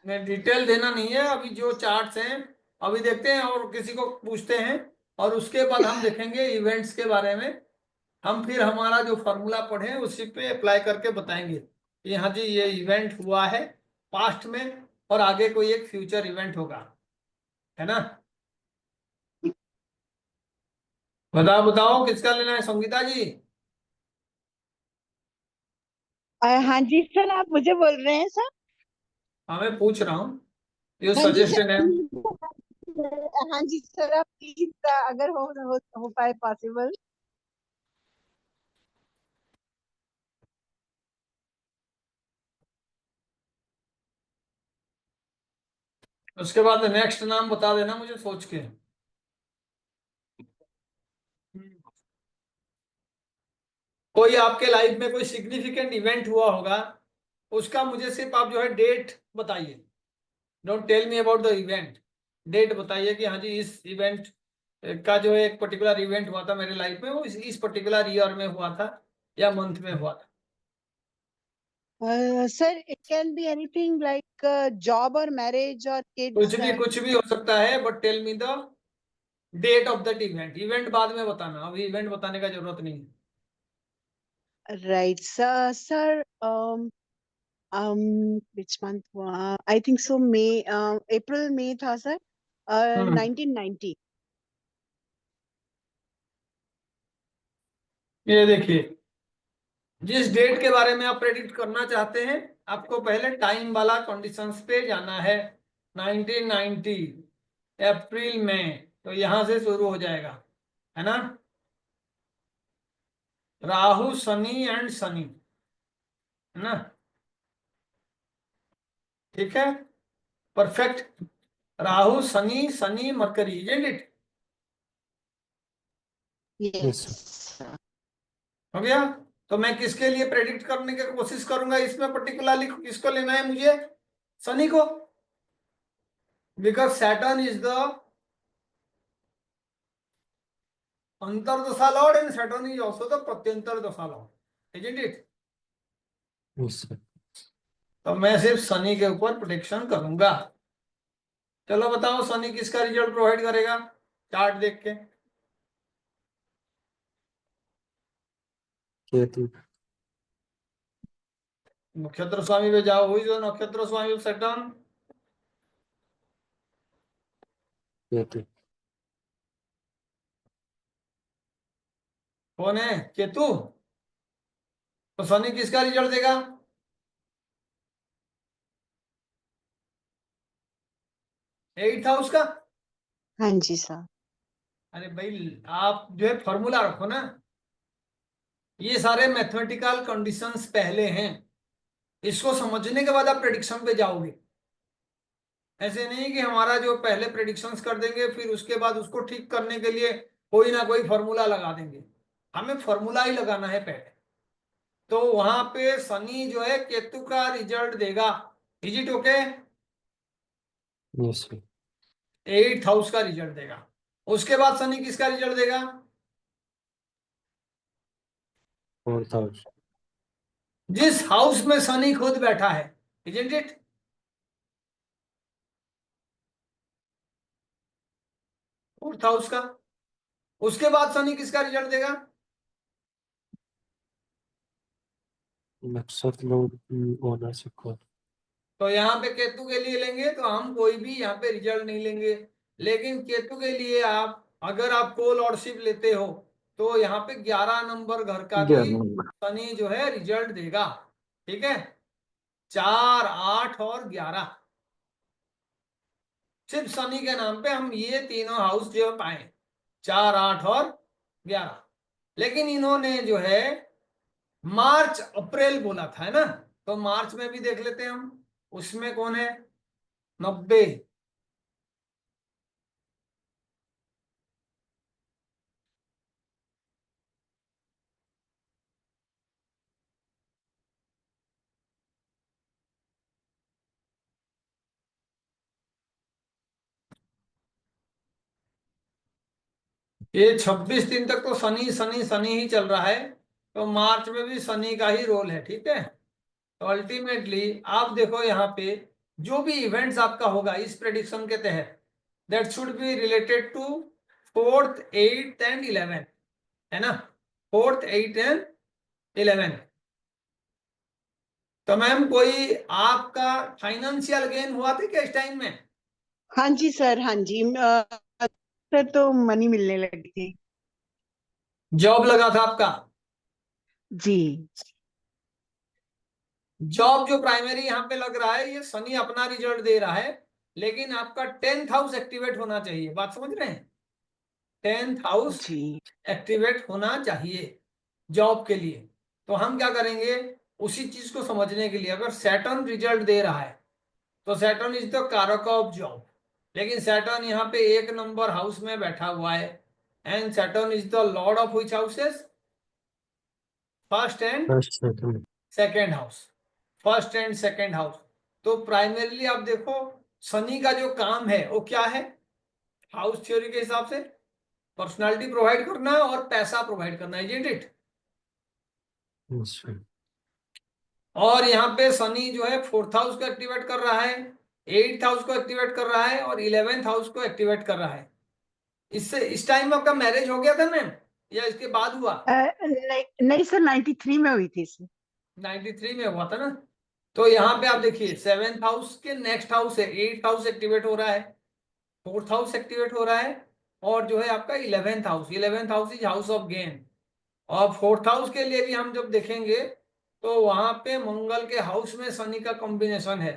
मैं डिटेल देना नहीं है, अभी जो चार्ट्स हैं अभी देखते हैं और किसी को पूछते हैं, और उसके बाद हम देखेंगे इवेंट्स के बारे में। हम फिर हमारा जो फॉर्मूला पढ़े उसी पे अप्लाई करके बताएंगे कि हाँ जी ये इवेंट हुआ है पास्ट में और आगे कोई एक फ्यूचर इवेंट होगा, है ना। बताओ बताओ किसका लेना है, संगीता जी। हाँ जी सर, आप मुझे बोल रहे हैं सर? हाँ मैं पूछ रहा हूँ, ये हाँ जी सजेशन है। सर। हाँ जी सर, आप प्लीज अगर हो पाए पॉसिबल। उसके बाद नेक्स्ट नाम बता देना मुझे सोच के। कोई आपके लाइफ में कोई सिग्निफिकेंट इवेंट हुआ होगा, उसका मुझे सिर्फ आप जो है डेट बताइए। Don't tell me about the event, date बताइए कि हाँ जी इस इवेंट का जो है एक पर्टिकुलर इवेंट हुआ था मेरे लाइफ में, वो इस पर्टिकुलर ईयर में हुआ था या मंथ में हुआ था। Sir, it can be anything like job or marriage or kids. कुछ भी हो सकता है, but tell me the date of that event. Event बाद में बताना, अभी इवेंट बताने का जरूरत नहीं है। Right sir. Sir which month हुआ? आई थिंक सो मई, अप्रैल मई था सर। 1990। ये देखिए, जिस डेट के बारे में आप प्रेडिक्ट करना चाहते हैं आपको पहले टाइम वाला कंडीशंस पे जाना है। 1990 अप्रैल में, तो यहां से शुरू हो जाएगा, है ना। राहु शनि एंड शनि, है ना, ठीक है, perfect. Rahu Shani Shani mercury, isn't it. Yes, sir. Sir. हो गया। तो मैं किसके लिए प्रेडिक्ट करने की कोशिश करूंगा इसमें, पर्टिकुलरली किसको लेना है मुझे, शनि को, because Saturn is the antardasha lord and Saturn is also the pratyantar dasha lord, isn't it. Yes, sir. तो मैं सिर्फ शनि के ऊपर प्रोडिक्शन करूंगा। चलो बताओ शनि किसका रिजल्ट प्रोवाइड करेगा चार्ट देख के। Ketu. नक्षत्र स्वामी पे जाओ, हुई जो नक्षत्र स्वामी सैटर्न, Ketu. कौन है, केतु। तो शनि किसका रिजल्ट देगा, 8th हाउस का। हाँ जी सर। अरे भाई आप जो है फॉर्मूला रखो ना, ये सारे मैथमेटिकल कंडीशंस पहले हैं, इसको समझने के बाद आप प्रेडिक्शन पे जाओगे। ऐसे नहीं कि हमारा जो पहले प्रेडिक्शंस कर देंगे फिर उसके बाद उसको ठीक करने के लिए कोई ना कोई फॉर्मूला लगा देंगे। हमें फॉर्मूला ही लगाना है पहले। तो वहां पे शनि जो है केतु का रिजल्ट देगा, is it okay. Yes, sir. 8th house का रिजल्ट देगा। उसके बाद शनि किसका रिजल्ट देगा, 4th house. जिस हाउस में शनि खुद बैठा है, इजंट इट। 4th हाउस का। उसके बाद शनि किसका रिजल्ट देगा, Nakshatra Lord ownership call. तो यहाँ पे केतु के लिए लेंगे तो हम कोई भी यहाँ पे रिजल्ट नहीं लेंगे। लेकिन केतु के लिए आप अगर आप को लॉर्डशिप लेते हो तो यहाँ पे 11 नंबर घर का भी शनि जो है रिजल्ट देगा, ठीक है। 4, 8 और 11, सिर्फ शनि के नाम पे हम ये तीनों हाउस जो पाए। 4, 8 और 11। लेकिन इन्होंने जो है मार्च अप्रैल बोला था, है ना। तो मार्च में भी देख लेते हैं हम, उसमें कौन है 90। ये 26 दिन तक तो शनि शनि शनि ही चल रहा है, तो मार्च में भी शनि का ही रोल है, ठीक है। तो अल्टीमेटली आप देखो यहाँ पे जो भी इवेंट्स आपका होगा इस प्रेडिक्शन के तहत, that should be related to 4th, 8th and 11th, है ना। 4th, 8th and 11th। तो मैम कोई आपका फाइनेंशियल गेन हुआ था क्या इस टाइम में? हाँ जी सर, हाँ जी। सर तो मनी मिलने लगी थी। जॉब लगा था आपका? जी। जॉब जो प्राइमरी यहाँ पे लग रहा है, ये शनि अपना रिजल्ट दे रहा है, लेकिन आपका 10th हाउस एक्टिवेट होना चाहिए। बात समझ रहे हैं? 10th हाउस जी। एक्टिवेट होना चाहिए जॉब के लिए। तो हम क्या करेंगे, उसी चीज को समझने के लिए, अगर सैटर्न रिजल्ट दे रहा है तो सैटर्न इज द कारक ऑफ जॉब, लेकिन सैटर्न यहाँ पे 1 नंबर हाउस में बैठा हुआ है, and Saturn is the Lord of which houses? First and first second. Second house. First and second house. तो प्राइमरीली आप देखो शनि का जो काम है वो क्या है, हाउस थ्योरी के हिसाब से पर्सनालिटी प्रोवाइड करना और पैसा प्रोवाइड करना, इजंट इट। अच्छा। और यहाँ पे शनि जो है 4th हाउस को एक्टिवेट कर रहा है, 8th हाउस को एक्टिवेट कर रहा है और 11th हाउस को एक्टिवेट कर रहा है। इससे इस टाइम आपका मैरिज हो गया था मैम या इसके बाद हुआ? नहीं नहीं सर, 93 में हुई थी सर। 93 में हुआ था ना। तो यहाँ पे आप देखिए 7th हाउस के नेक्स्ट हाउस है, 8th हाउस एक्टिवेट हो रहा है, 4th हाउस एक्टिवेट हो रहा है, और जो है आपका 11th house, 11th house is house of gain. और 4th हाउस के लिए भी हम जब देखेंगे तो वहां पे मंगल के हाउस में शनि का कॉम्बिनेशन है।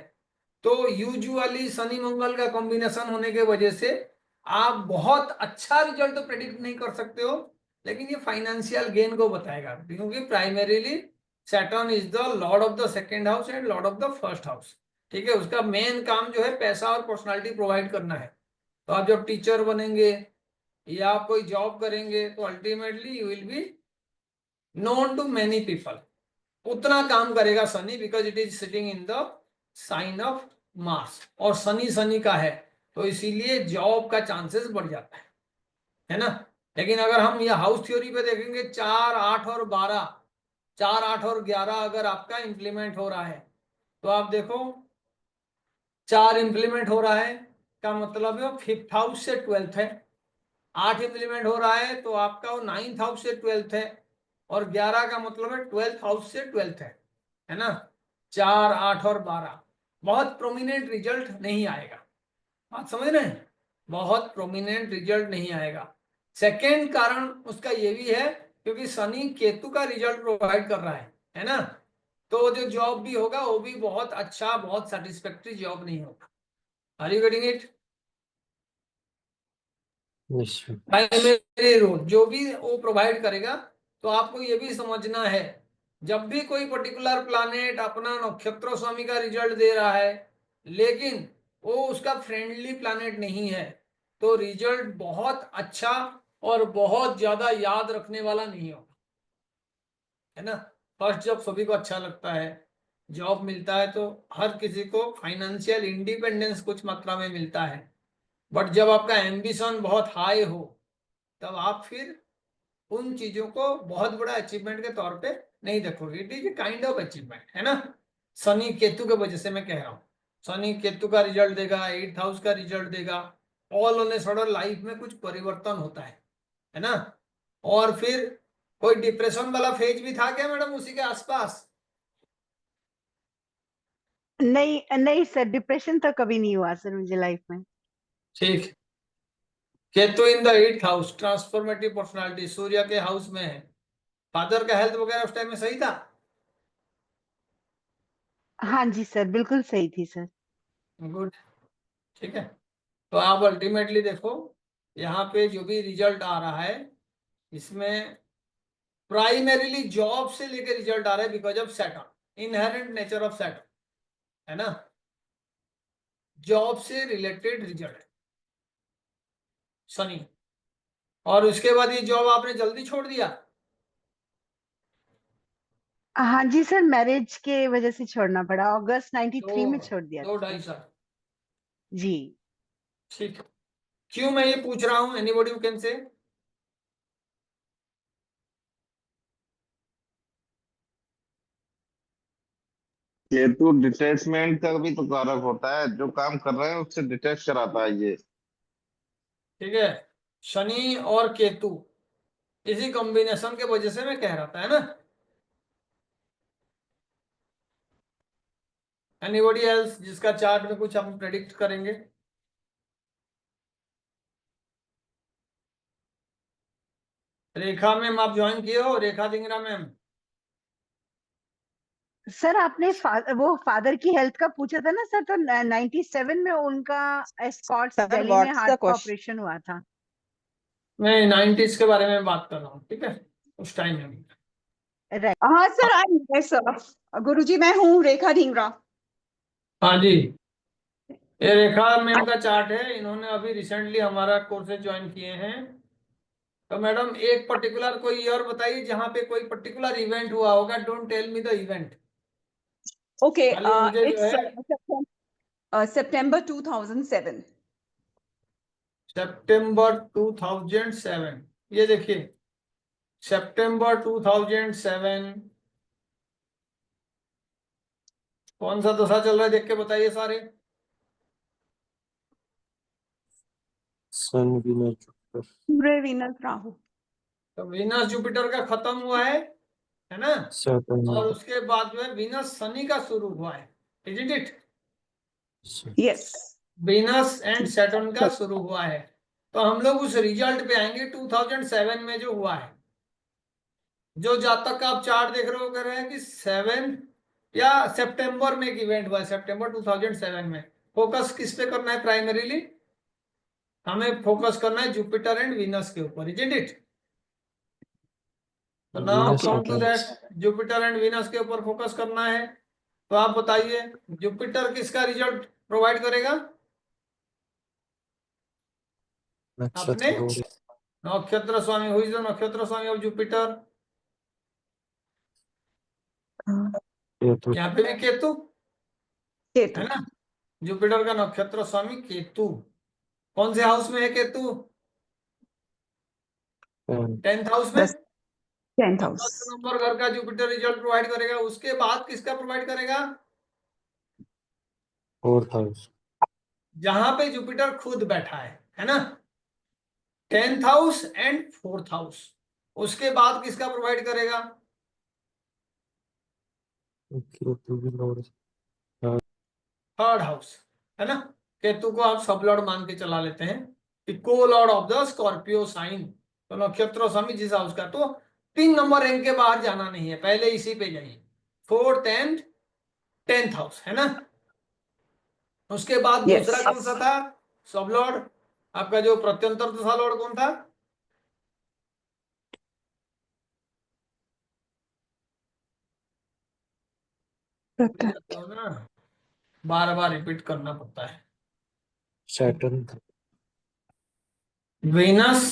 तो यूजुअली शनि मंगल का कॉम्बिनेशन होने के वजह से आप बहुत अच्छा रिजल्ट तो प्रेडिक्ट नहीं कर सकते हो, लेकिन ये फाइनेंशियल गेन को बताएगा, क्योंकि primarily Saturn is the Lord of the second house and Lord of the first house, ठीक है। उसका मेन काम जो है पैसा और पर्सनालिटी प्रोवाइड करना है। तो आप जब टीचर बनेंगे या आप कोई जॉब करेंगे तो ultimately you will be known to many people, उतना काम करेगा Shani, because it is sitting in the sign of Mars, और शनि शनि का है, तो इसीलिए जॉब का चांसेस बढ़ जाता है ना। लेकिन अगर हम ये हाउस थ्योरी पे देखेंगे 4, 8 और 12, 4, 8 और 11 अगर आपका इंप्लीमेंट हो रहा है, तो आप देखो 4 इंप्लीमेंट हो रहा है का मतलब है 5th हाउस से 12th है, 8 इंप्लीमेंट हो रहा है तो आपका वो 9th हाउस से 12th है, और 11 का मतलब है 12th हाउस से 12th है ना। 4, 8 और 12 बहुत प्रोमिनेंट रिजल्ट नहीं आएगा। बात समझ रहे हैं? बहुत प्रोमिनेंट रिजल्ट नहीं आएगा। सेकेंड कारण उसका ये भी है क्योंकि शनि केतु का रिजल्ट प्रोवाइड कर रहा है ना। तो जो जॉब भी होगा वो भी बहुत अच्छा, बहुत सेटिस्फैक्टरी जॉब नहीं होगा। Are you getting it? निश्चय। प्राइमरी रोल जो भी वो प्रोवाइड करेगा। तो आपको ये भी समझना है, जब भी कोई पर्टिकुलर प्लैनेट अपना नक्षत्र स्वामी का रिजल्ट दे रहा है लेकिन वो उसका फ्रेंडली प्लैनेट नहीं है, तो रिजल्ट बहुत अच्छा और बहुत ज्यादा याद रखने वाला नहीं होगा, है ना। फर्स्ट जब सभी को अच्छा लगता है, जॉब मिलता है, तो हर किसी को फाइनेंशियल इंडिपेंडेंस कुछ मात्रा में मिलता है, बट जब आपका एम्बिशन बहुत हाई हो तब आप फिर उन चीजों को बहुत बड़ा अचीवमेंट के तौर पे नहीं देखोगे। It is kind of achievement, है ना। शनि केतु के वजह से मैं कह रहा हूँ, शनि केतु का रिजल्ट देगा, 8th हाउस का रिजल्ट देगा, all on a sudden life में कुछ परिवर्तन होता है ना। और फिर कोई डिप्रेशन वाला फेज भी था क्या मैडम उसी के आसपास? नहीं नहीं सर, डिप्रेशन तो कभी नहीं हुआ सर मुझे लाइफ में। ठीक। Ketu in the 8th house, transformative personality, Surya के हाउस में है। फादर का हेल्थ वगैरह उस टाइम में सही था? हाँ जी सर, बिल्कुल सही थी सर। गुड, ठीक है। तो आप अल्टीमेटली देखो यहाँ पे जो भी रिजल्ट आ रहा है इसमें प्राइमरीली जॉब से लेकर रिजल्ट आ रहा है because of Saturn, inherent nature of Saturn, है ना, जॉब से रिलेटेड रिजल्ट शनि। और उसके बाद ये जॉब आपने जल्दी छोड़ दिया? हाँ जी सर, मैरिज के वजह से छोड़ना पड़ा, अगस्त 93 में छोड़ दिया दो था ढाई साल, जी। ठीक है। क्यों मैं ये पूछ रहा हूँ, anybody who can say? Ketu detachment का भी तो कारक होता है, जो काम कर रहे हैं उससे डिटैच कराता है ये। ठीक है, शनि और केतु इसी कॉम्बिनेशन के वजह से मैं कह रहा था, है ना। एनीबॉडी एल्स जिसका चार्ट में कुछ हम प्रेडिक्ट करेंगे? रेखा मैम आप ज्वाइन किए हो? रेखा डिंगरा मैम? सर आपने वो फादर की हेल्थ का पूछा था ना सर, तो 97 में उनका एस्कॉर्ट्स Sir, दिल्ली में what's हार्ट the का question? ऑपरेशन हुआ था। मैं 90s के बारे में बात कर रहा हूँ, ठीक है, उस टाइम में। राइट, हाँ सर, आई सर गुरुजी, मैं हूँ रेखा ढींगरा। हाँ जी, ये रेखा मैम का चार्ट है, इन्होंने अभी रिसेंटली हमारा कोर्सेज ज्वाइन किए हैं। तो मैडम एक पर्टिकुलर कोई ईयर बताइए जहाँ पे कोई पर्टिकुलर इवेंट हुआ होगा, don't tell me the event. Okay, खाली मुझे जो है September 2007. सितंबर 2007, ये देखिए सितंबर 2007 कौन सा दशा चल रहा है, देख के बताइए सारे। सन वीनस जुपिटर। सूर्य वीनस राहु। तो वीनस जुपिटर का खत्म हुआ है ना, सैटर्न और उसके बाद जो है वीनस शनि का शुरू हुआ है, isn't it? Yes. Venus and Saturn का शुरू हुआ है। तो हम लोग उस रिजल्ट पे आएंगे 2007 में जो हुआ है। जो जातक का आप चार्ट देख रहे हो कह रहे हैं कि 7 या सितंबर में एक इवेंट हुआ है, सितंबर 2007 में। फोकस किस पे करना है प्राइमरीली? हमें फोकस करना है जुपिटर एंड वीनस के ऊपर, इजंट इट? तो now Venus come to Saturn. That, Jupiter and Venus के ऊपर फोकस करना है। तो आप बताइए जुपिटर किसका रिजल्ट प्रोवाइड करेगा? अपने नक्षत्र रोड। नक्षत्र स्वामी, हुई जो नक्षत्र स्वामी ऑफ जुपिटर? केतु। यहाँ पे भी केतु केतु। है ना, जुपिटर का नक्षत्र स्वामी केतु। कौन से हाउस में है केतु? 10th हाउस में। 10th तो house. 10 नंबर घर का जुपिटर रिजल्ट प्रोवाइड करेगा। उसके बाद किसका प्रोवाइड करेगा? Fourth house. जहां पे जुपिटर खुद बैठा है ना, 10th house and 4th house. उसके बाद किसका प्रोवाइड करेगा? केतु भी लॉर्ड। 3rd हाउस, है ना। केतु को आप सब लॉर्ड मान के चला लेते हैं कि को lord of the Scorpio sign. तो नक्षत्र स्वामी जिस हाउस का, तो 3 नंबर रैंक के बाहर जाना नहीं है, पहले इसी पे जाइए, 4th एंड 10th हाउस, है ना। उसके बाद Yes. दूसरा कौन सा था सब लॉर्ड? आपका जो प्रत्यंतर दशा लॉर्ड कौन था? तो ना बार बार रिपीट करना पड़ता है। सैटर्न। वेनस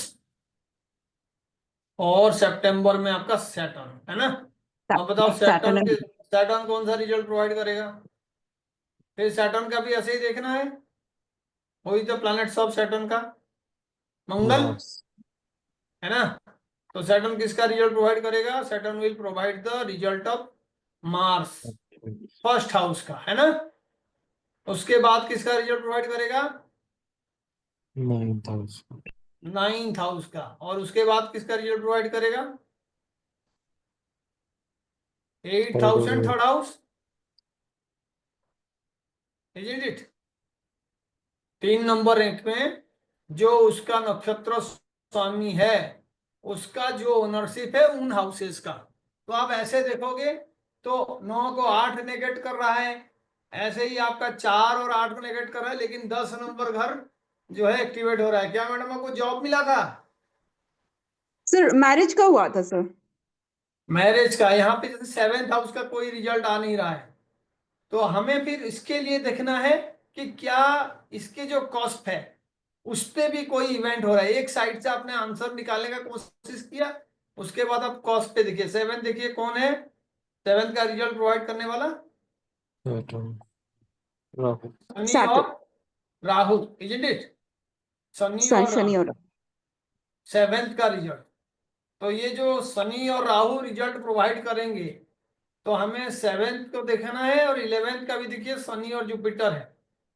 और सितंबर में आपका सैटर्न, है ना। अब बताओ Saturn and सैटर्न कौन सा रिजल्ट प्रोवाइड करेगा? फिर सैटर्न का भी ऐसे ही देखना है, वही तो प्लैनेट्स ऑफ सैटर्न का मंगल, मार्स। है ना। तो सैटर्न किसका रिजल्ट प्रोवाइड करेगा? Saturn will provide the result of Mars, 1st house का, है ना। उसके बाद किसका रिजल्ट प्रोवाइड करेगा? 9th house. 9th हाउस का। और उसके बाद किसका रिजल्ट प्रोवाइड करेगा? 8th house and 3rd house, isn't it? 3 number rank में जो उसका नक्षत्र स्वामी है, उसका जो ओनरशिप है उन हाउसेस का। तो आप ऐसे देखोगे तो 9 को 8 नेगेट कर रहा है, ऐसे ही आपका 4 और 8 को नेगेट कर रहा है, लेकिन 10 नंबर घर जो है एक्टिवेट हो रहा है। क्या मैडम आपको जॉब मिला था? सर मैरिज का हुआ था सर। मैरिज का। यहाँ पे जैसे 7th हाउस का कोई रिजल्ट आ नहीं रहा है, तो हमें फिर इसके लिए देखना है कि क्या इसके जो कॉस्ट है उस पे भी कोई इवेंट हो रहा है। एक साइड से आपने आंसर निकालने का कोशिश किया, उसके बाद आप कॉस्ट पे देखिए। 7 देखिए कौन है 7th का रिजल्ट प्रोवाइड करने वाला? Saturn. Rahu. शनि सैटर्न। और राहु, इजंट इट? शनि और शनि राहु और 7th का रिजल्ट। तो ये जो शनि और राहु रिजल्ट प्रोवाइड करेंगे, तो हमें 7th को देखना है, और 11th का भी देखिए शनि और जुपिटर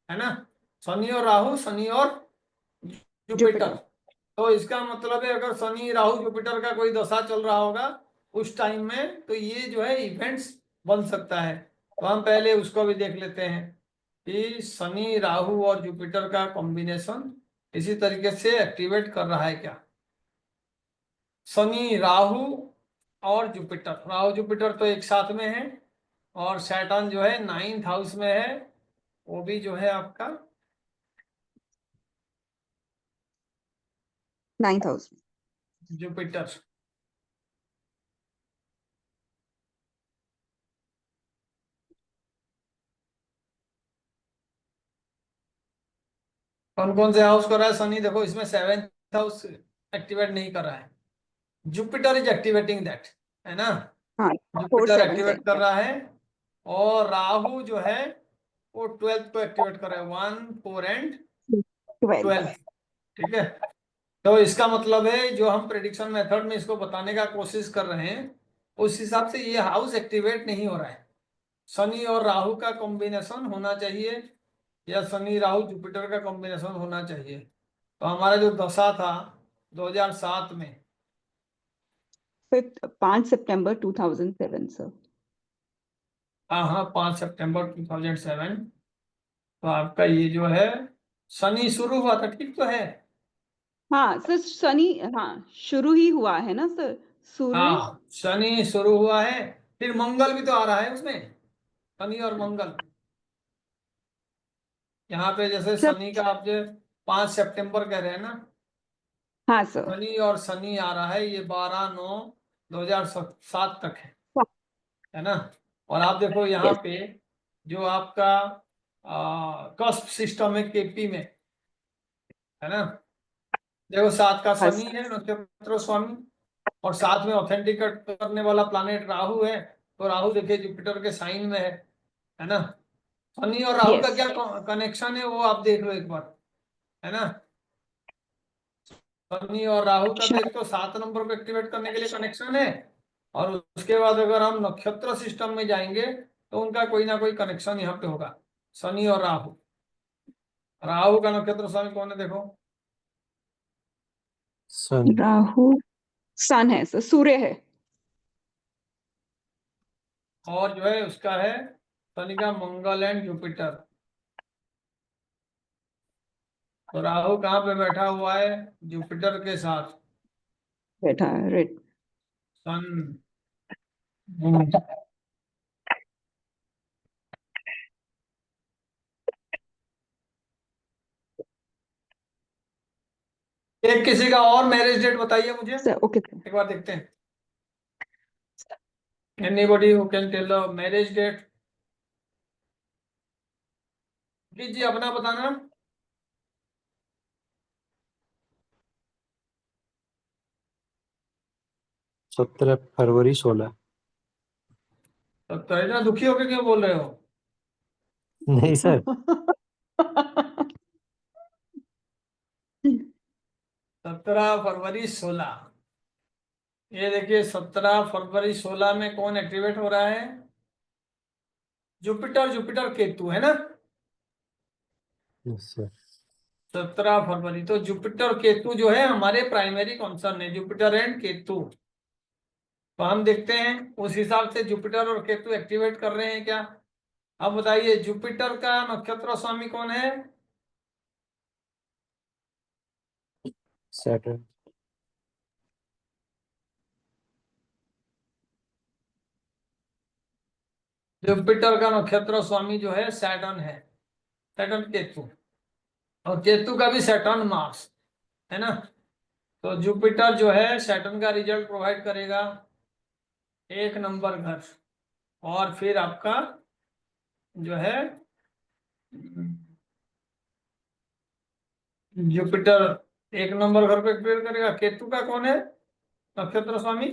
है ना? शनि और राहु, शनि और जुपिटर। तो इसका मतलब है अगर शनि राहु जुपिटर का कोई दशा चल रहा होगा उस टाइम में, तो ये जो है इवेंट्स बन सकता है। तो हम पहले उसको भी देख लेते हैं कि शनि राहु और जुपिटर का कॉम्बिनेशन इसी तरीके से एक्टिवेट कर रहा है क्या। शनि राहु और जुपिटर, राहु जुपिटर तो एक साथ में है, और सैटर्न जो है 9th हाउस में है, वो भी जो है आपका 9th हाउस। जुपिटर। कौन कौन से हाउस कर रहा है शनि? देखो इसमें 7th हाउस एक्टिवेट नहीं कर रहा है, जुपिटर इज एक्टिवेटिंग दैट, है ना? हाँ 4 जुपिटर 7 एक्टिवेट कर रहा है, और राहु जो है वो 12th को एक्टिवेट कर रहा है, 1 4 एंड 12। 12th। ठीक है, तो इसका मतलब है जो हम प्रेडिक्शन मेथड में इसको बताने का कोशिश कर रहे हैं उस हिसाब से ये हाउस एक्टिवेट नहीं हो रहा है। शनि और राहु का कॉम्बिनेशन होना चाहिए, या शनि राहु जुपिटर का कॉम्बिनेशन होना चाहिए। तो हमारा जो दशा था 2007 में, 5 सितंबर 2007 सर। हाँ हाँ 5 सितंबर 2007, तो आपका ये जो है शनि शुरू हुआ था, ठीक तो है? हाँ सर शनि, हाँ शुरू ही हुआ है ना सर। सूर्य। हाँ शनि शुरू हुआ है, फिर मंगल भी तो आ रहा है उसमें, शनि और मंगल। यहाँ पे जैसे सर शनि का आप जो 5 सितंबर कह रहे हैं ना, हाँ सर। शनि और शनि आ रहा है, ये 12/9/2007 तक है ना? और आप देखो यहाँ यस। पे जो आपका कस्प सिस्टम है केपी में, है ना? देखो 7 का हाँ शनि है नक्षत्र स्वामी, और साथ में ऑथेंटिकेट करने वाला प्लैनेट राहु है। तो राहु देखिए जुपिटर के साइन में है ना? शनि और राहु का यस। क्या कनेक्शन है वो आप देख लो एक बार, है ना? शनि और राहु का तो एक तो 7 नंबर को एक्टिवेट करने के लिए कनेक्शन है, और उसके बाद अगर हम नक्षत्र सिस्टम में जाएंगे तो उनका कोई ना कोई कनेक्शन यहाँ पे होगा, शनि और राहु। राहु का नक्षत्र स्वामी कौन है देखो? Sun. राहु सन है सर, सूर्य है। और जो है उसका है शनि का मंगल एंड जुपिटर। तो राहु कहाँ पे बैठा हुआ है? जुपिटर के साथ। बैठा है रेड। सन एक किसी का और मैरिज डेट बताइए मुझे, सर ओके सर। एक बार देखते हैं। Anybody who can tell the marriage date? जी अपना बताना। 17 फरवरी 16। तो इतना दुखी होकर क्यों बोल रहे हो? नहीं सर। 17 फरवरी 16। ये देखिए 17 फरवरी 16 में कौन एक्टिवेट हो रहा है? जुपिटर, जुपिटर केतु, है ना? Yes sir. 17 फरवरी, तो जुपिटर केतु जो है हमारे प्राइमरी कंसर्न है, जुपिटर एंड केतु। तो हम देखते हैं उस हिसाब से जुपिटर और केतु एक्टिवेट कर रहे हैं क्या। अब बताइए जुपिटर का नक्षत्र स्वामी कौन है? Saturn. जुपिटर का नक्षत्र स्वामी जो है सैटर्न है, सैटर्न केतु। और केतु का भी सैटर्न मार्स है ना। तो जुपिटर जो है सैटर्न का रिजल्ट प्रोवाइड करेगा, 1 नंबर घर। और फिर आपका जो है जुपिटर 1 नंबर घर पे एक्टिवेट करेगा। केतु का कौन है नक्षत्र स्वामी?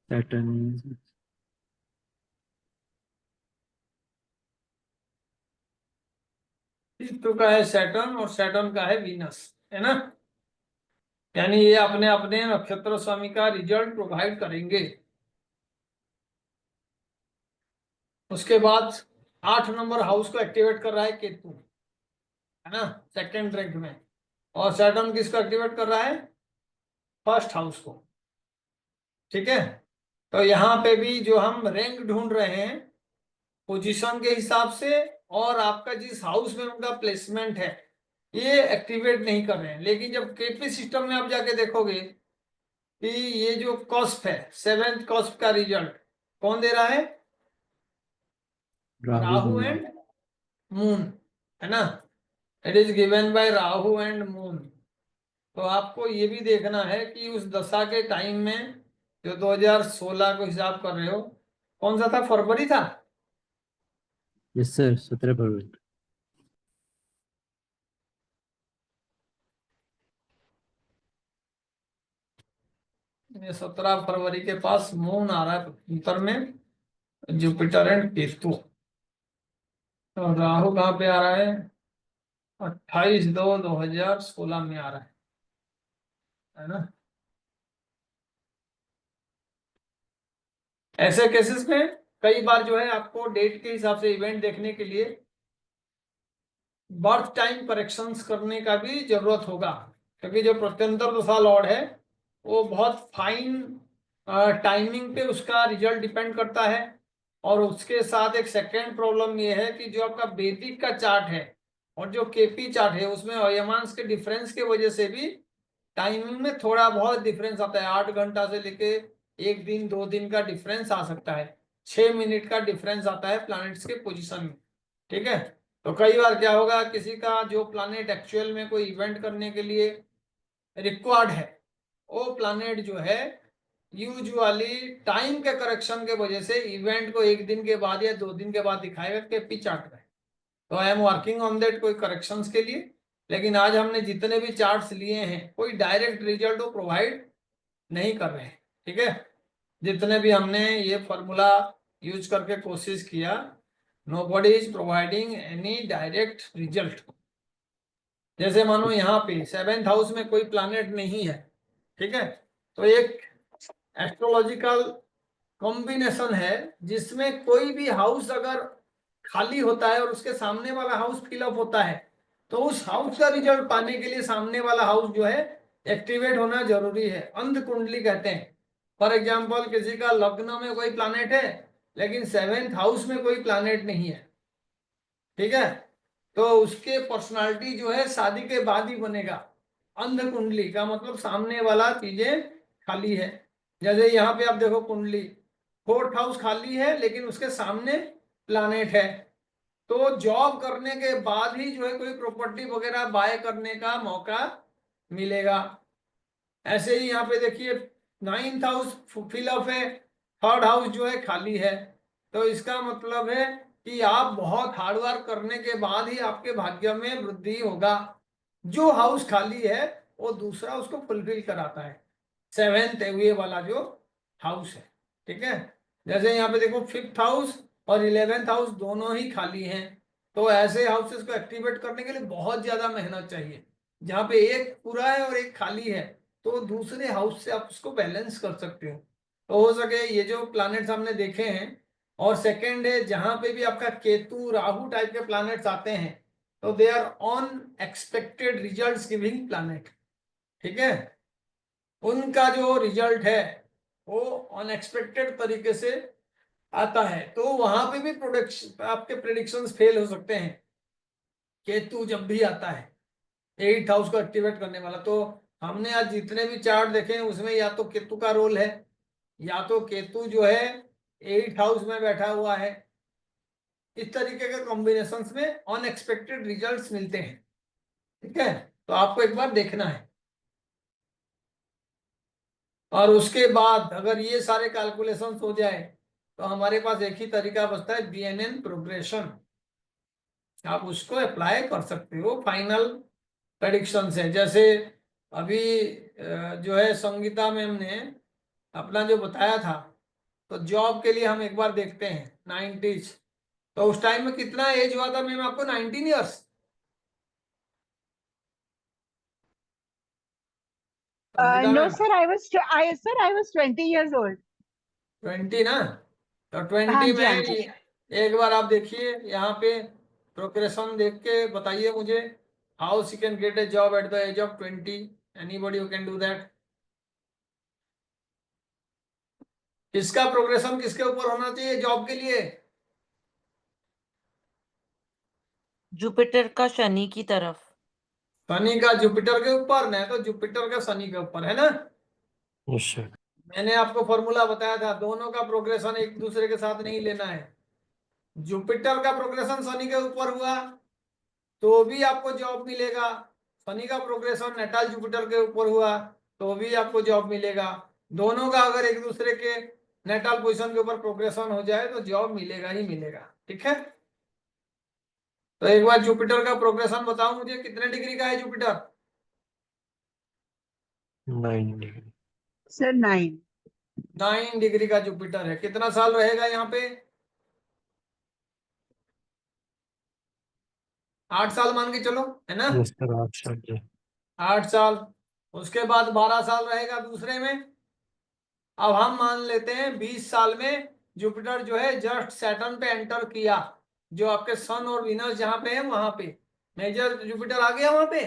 सैटर्न। केतु का है सैटर्न और सैटर्न का है वीनस, है ना। यानी ये अपने अपने नक्षत्र स्वामी का रिजल्ट प्रोवाइड करेंगे। उसके बाद 8 नंबर हाउस को एक्टिवेट कर रहा है केतु, है ना, सेकंड रैंक में। और सैटर्न किसको एक्टिवेट कर रहा है? फर्स्ट हाउस को। ठीक है। तो यहाँ पे भी जो हम रैंक ढूंढ रहे हैं पोजीशन के हिसाब से, और आपका जिस हाउस में उनका प्लेसमेंट है, ये एक्टिवेट नहीं कर रहे हैं। लेकिन जब केपी सिस्टम में आप जाके देखोगे कि ये जो कॉस्प है, 7th कॉस्प का रिजल्ट कौन दे रहा है? राहु एंड मून, है ना। It is given by Rahu and moon. तो आपको ये भी देखना है कि उस दशा के टाइम में जो 2016 को हिसाब कर रहे हो, कौन सा था? फरवरी था। यस सर, 17 फरवरी। ये 17 फरवरी के पास मून आ रहा है उत्तर में, जुपिटर एंड केतु। और राहु कहाँ पे आ रहा है? 28/2/2016 में आ रहा है ना। ऐसे केसेस में कई बार जो है आपको डेट के हिसाब से इवेंट देखने के लिए बर्थ टाइम करेक्शंस करने का भी जरूरत होगा, क्योंकि जो प्रत्यंतर दशा लॉर्ड है वो बहुत फाइन टाइमिंग पे उसका रिजल्ट डिपेंड करता है। और उसके साथ एक सेकेंड प्रॉब्लम ये है कि जो आपका वैदिक का चार्ट है और जो केपी चार्ट है, उसमें अयमांश के डिफरेंस के वजह से भी टाइमिंग में थोड़ा बहुत डिफरेंस आता है। 8 घंटा से लेके 1 दिन 2 दिन का डिफरेंस आ सकता है, 6 मिनट का डिफरेंस आता है प्लैनेट्स के पोजीशन में। ठीक है। तो कई बार क्या होगा, किसी का जो प्लैनेट एक्चुअल में कोई इवेंट करने के लिए रिक्वायर्ड है, वो प्लैनेट जो है यूजुअली टाइम के करेक्शन के वजह से इवेंट को 1 दिन के बाद या 2 दिन के बाद दिखाएगा केपी चार्ट में। तो I am working on that कोई करेक्शंस के लिए। लेकिन आज हमने जितने भी चार्ट्स लिए हैं, कोई डायरेक्ट रिजल्ट वो प्रोवाइड नहीं कर रहे हैं। ठीक है। जितने भी हमने ये फॉर्मूला यूज करके कोशिश किया, nobody is providing any direct result. जैसे मानो यहाँ पे 7th हाउस में कोई प्लैनेट नहीं है, ठीक है, तो एक एस्ट्रोलॉजिकल कॉम्बिनेशन है जिसमें कोई भी हाउस अगर खाली होता है और उसके सामने वाला हाउस फिलअप होता है, तो उस हाउस का रिजल्ट पाने के लिए सामने वाला हाउस जो है एक्टिवेट होना जरूरी है। अंध कुंडली कहते हैं। फॉर एग्जाम्पल किसी का लग्न में कोई प्लैनेट है लेकिन 7th हाउस में कोई प्लैनेट नहीं है, ठीक है, तो उसके पर्सनालिटी जो है शादी के बाद ही बनेगा। अंध कुंडली का मतलब सामने वाला चीजें खाली है। जैसे यहाँ पे आप देखो कुंडली, 4th हाउस खाली है लेकिन उसके सामने प्लैनेट है, तो जॉब करने के बाद ही जो है कोई प्रॉपर्टी वगैरह बाय करने का मौका मिलेगा। ऐसे ही यहाँ पे देखिए 9th हाउस फिलअप है, 3rd हाउस जो है खाली है, तो इसका मतलब है कि आप बहुत हार्डवर्क करने के बाद ही आपके भाग्य में वृद्धि होगा। जो हाउस खाली है वो दूसरा उसको फुलफिल कराता है, 7th ये वाला जो हाउस है। ठीक है। जैसे यहाँ पे देखो 5th हाउस और 11th हाउस दोनों ही खाली हैं, तो ऐसे हाउसेस को एक्टिवेट करने के लिए बहुत ज्यादा मेहनत चाहिए। जहाँ पे एक पूरा है और एक खाली है, तो दूसरे हाउस से आप उसको बैलेंस कर सकते हो। तो हो सके ये जो प्लैनेट्स हमने देखे हैं, और सेकेंड है जहां पे भी आपका केतु राहु टाइप के प्लैनेट्स आते हैं, तो they are on expected results giving planet. ठीक है। उनका जो रिजल्ट है वो अनएक्सपेक्टेड तरीके से आता है, तो वहां पे भी प्रोडक्शन आपके प्रेडिक्शंस फेल हो सकते हैं। केतु जब भी आता है 8th हाउस को एक्टिवेट करने वाला, तो हमने आज जितने भी चार्ट देखे हैं उसमें या तो केतु का रोल है, या तो केतु जो है 8th हाउस में बैठा हुआ है। इस तरीके के कॉम्बिनेशंस में अनएक्सपेक्टेड रिजल्ट्स मिलते हैं। ठीक है, तो आपको एक बार देखना है। और उसके बाद अगर ये सारे कैलकुलेशन हो जाए तो हमारे पास एक ही तरीका बचता है, BNN प्रोग्रेशन। आप उसको अप्लाई कर सकते हो फाइनल प्रेडिक्शन से। जैसे अभी जो है संगीता मैम ने अपना जो बताया था, तो जॉब के लिए हम एक बार देखते हैं 90s। तो उस टाइम में कितना एज हुआ था मैम आपको? 19 years. Sangeeta No, ma'am sir, I was 20 years old. 20 ना? तो हाँ 20 जी, हाँ जी। में एक बार आप देखिए यहाँ पे प्रोग्रेशन देख के बताइए मुझे, how she can get a job at the age of 20। Anybody who can do that? किसका प्रोग्रेशन किसके ऊपर होना चाहिए जॉब के लिए? जुपिटर का शनि की तरफ। शनि का जुपिटर के ऊपर, नहीं तो जुपिटर का शनि के ऊपर, है ना? Yes, sir. मैंने आपको फॉर्मूला बताया था, दोनों का प्रोग्रेशन एक दूसरे के साथ नहीं लेना है। जुपिटर का प्रोग्रेशन शनि के ऊपर हुआ तो भी आपको जॉब मिलेगा, शनि का प्रोग्रेशन नेटाल जुपिटर के ऊपर हुआ तो भी आपको जॉब मिलेगा। दोनों का अगर एक दूसरे के नेटाल पोजीशन के ऊपर प्रोग्रेशन हो जाए तो जॉब मिलेगा ही मिलेगा। ठीक है, तो एक बार जुपिटर का प्रोग्रेशन बताओ मुझे, कितने डिग्री का है जुपिटर? 9 degree. Sir, 9. 9 डिग्री का जुपिटर है। कितना साल रहेगा यहाँ पे? 8 साल मान के चलो, है ना? Yes, sir. 8 sir. 8 साल। उसके बाद 12 साल रहेगा दूसरे में। अब हम मान लेते हैं 20 साल में जुपिटर जो है जस्ट सैटर्न पे एंटर किया, जो आपके सन और विनस जहां पे है वहां पे मेजर जुपिटर आ गया वहां पे,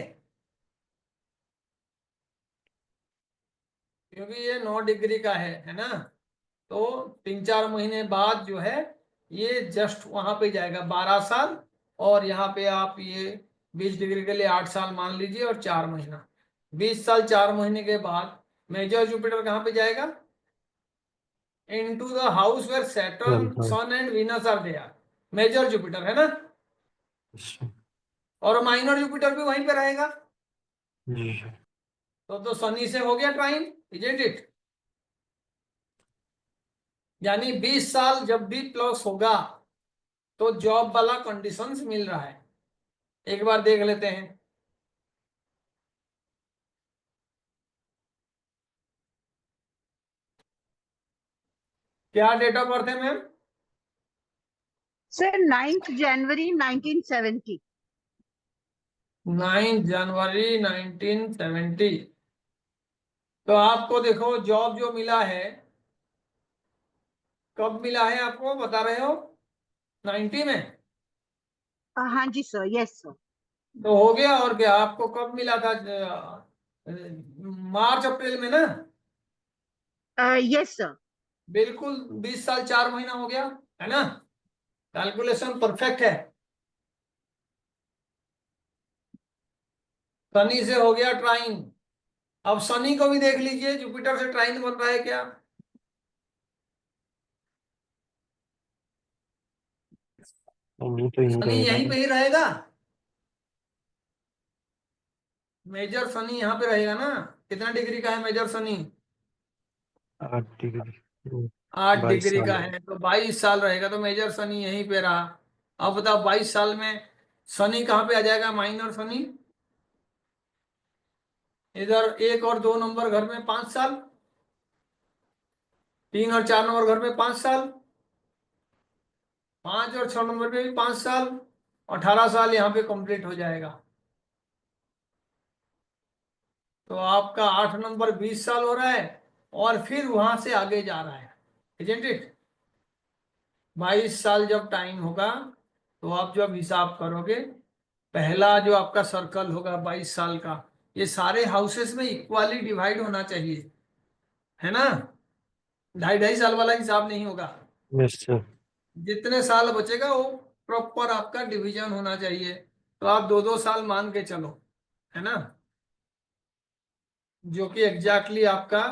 क्योंकि ये 9 डिग्री का है ना? तो 3-4 महीने बाद जो है ये जस्ट वहां पे जाएगा 12 साल। और यहाँ पे आप ये 20 डिग्री के लिए 8 साल मान लीजिए और 4 महीना, 20 साल 4 महीने के बाद मेजर जुपिटर कहाँ पे जाएगा? into the house where Saturn, 12 house. Sun and Venus are there, major Jupiter, है ना? Yes, sir. और माइनर जुपिटर भी वहीं पे रहेगा। Yes, sir. तो शनि से हो गया ट्राइन, इजंट इट? यानी 20 साल जब भी प्लस होगा तो जॉब वाला कंडीशंस मिल रहा है। एक बार देख लेते हैं। क्या डेट ऑफ बर्थ है मैम? Sir, 9th January 1970. 9 जनवरी 1970। तो आपको देखो जॉब जो मिला है, कब मिला है आपको बता रहे हो? 90 में हाँ जी सर, यस सर। तो हो गया। और क्या आपको कब मिला था? मार्च अप्रैल में ना? Yes sir. बिल्कुल 20 साल 4 महीना हो गया, है ना? कैलकुलेशन परफेक्ट है। शनि से हो गया ट्राइन। अब शनि को भी देख लीजिए, जुपिटर से ट्राइन बन रहा है क्या? शनि तो यहीं शनि रहेगा यहीं ना? पे ही रहेगा, मेजर शनि यहाँ पे रहेगा ना? कितना डिग्री का है मेजर शनि? 8 degree. 8 22 डिग्री का साल. है तो 22 साल रहेगा, तो मेजर शनि यहीं पे रहा। अब बताओ 22 साल में शनि कहाँ पे आ जाएगा? माइनर शनि। इधर 1 और 2 नंबर घर में 5 साल, 3 और 4 नंबर घर में 5 साल, 5 और 6 नंबर में भी 5 साल, 18 साल यहाँ पे कंप्लीट हो जाएगा। तो आपका 8 नंबर 20 साल हो रहा है और फिर वहां से आगे जा रहा है, इजंट इट? 22 साल जब टाइम होगा तो आप जब हिसाब करोगे, पहला जो आपका सर्कल होगा 22 साल का, ये सारे हाउसेस में इक्वली डिवाइड होना चाहिए, है ना? 2.5 साल वाला हिसाब नहीं होगा। Yes, sir. जितने साल बचेगा वो प्रॉपर आपका डिवीजन होना चाहिए। तो आप 2-2 साल मान के चलो, है ना? जो कि एग्जैक्टली आपका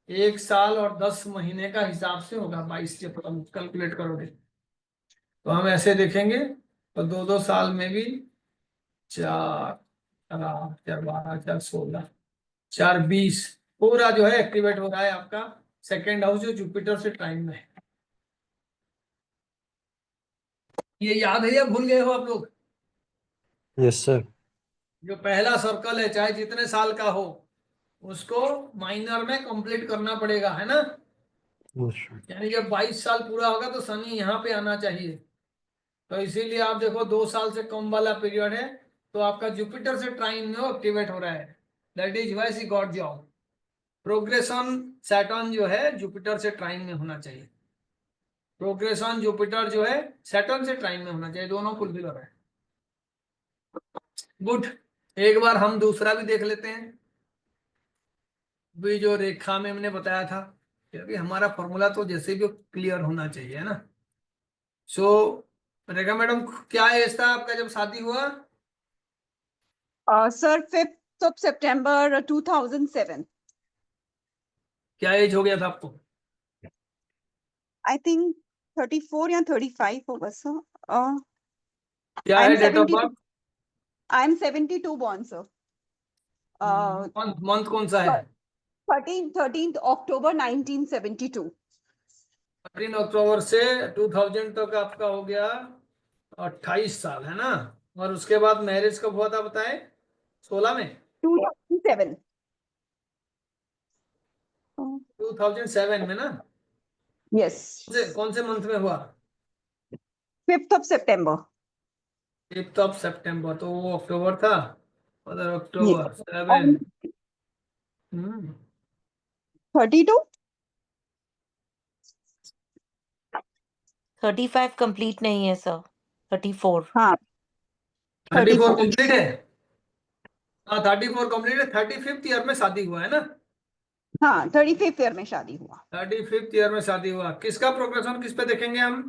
1 साल और 10 महीने का हिसाब से होगा। 22 जब हम कैलकुलेट करोगे तो हम ऐसे देखेंगे तो 2-2 साल में भी 4 4 12 4 16 4 20 पूरा जो है एक्टिवेट हो रहा है आपका सेकेंड हाउस जो जुपिटर से ट्राइन में है। ये याद है या भूल गए हो आप लोग? Yes sir. जो पहला सर्कल है चाहे जितने साल का हो उसको माइनर में कंप्लीट करना पड़ेगा, है ना। यानी जब 22 साल पूरा होगा तो शनि यहाँ पे आना चाहिए। तो इसीलिए आप देखो 2 साल से कम वाला पीरियड है तो आपका जुपिटर से ट्राइन में वो एक्टिवेट हो रहा है। That is why she got job. Progression Saturn जो है जुपिटर से ट्राइन में होना चाहिए। प्रोग्रेशन जुपिटर जो है सैटर्न से ट्राइन में होना चाहिए, दोनों फुलफिल हो रहा है। गुड। एक बार हम दूसरा भी देख लेते हैं। भी जो रेखा में हमने बताया था, क्योंकि हमारा फॉर्मूला तो जैसे भी क्लियर होना चाहिए, है ना। सो रेखा मैडम, क्या एज था आपका जब शादी हुआ? Sir 5th of September 2007. क्या एज हो गया था आपको? I think 34 या 35 होगा सर. क्या है date of birth? I'm 72 born sir. Month कौन सा है? 13th October 1972. 13 अक्टूबर से 2000 तक आपका हो गया 28 साल, है ना। और उसके बाद मैरिज कब हुआ था बताए? 16 में 2007. 2007 में ना। Yes. कौन से मंथ में हुआ? 5th of September. 5th of सितंबर, तो वो अक्टूबर था। उधर अक्टूबर 7। 32. 35 कंप्लीट नहीं है सर, 34। हाँ 34 कंप्लीट है। हाँ 34 कंप्लीट है। 35th ईयर में शादी हुआ है ना। हाँ 35th ईयर में शादी हुआ. 35th ईयर में शादी हुआ। किसका प्रोग्रेशन किस पे देखेंगे हम?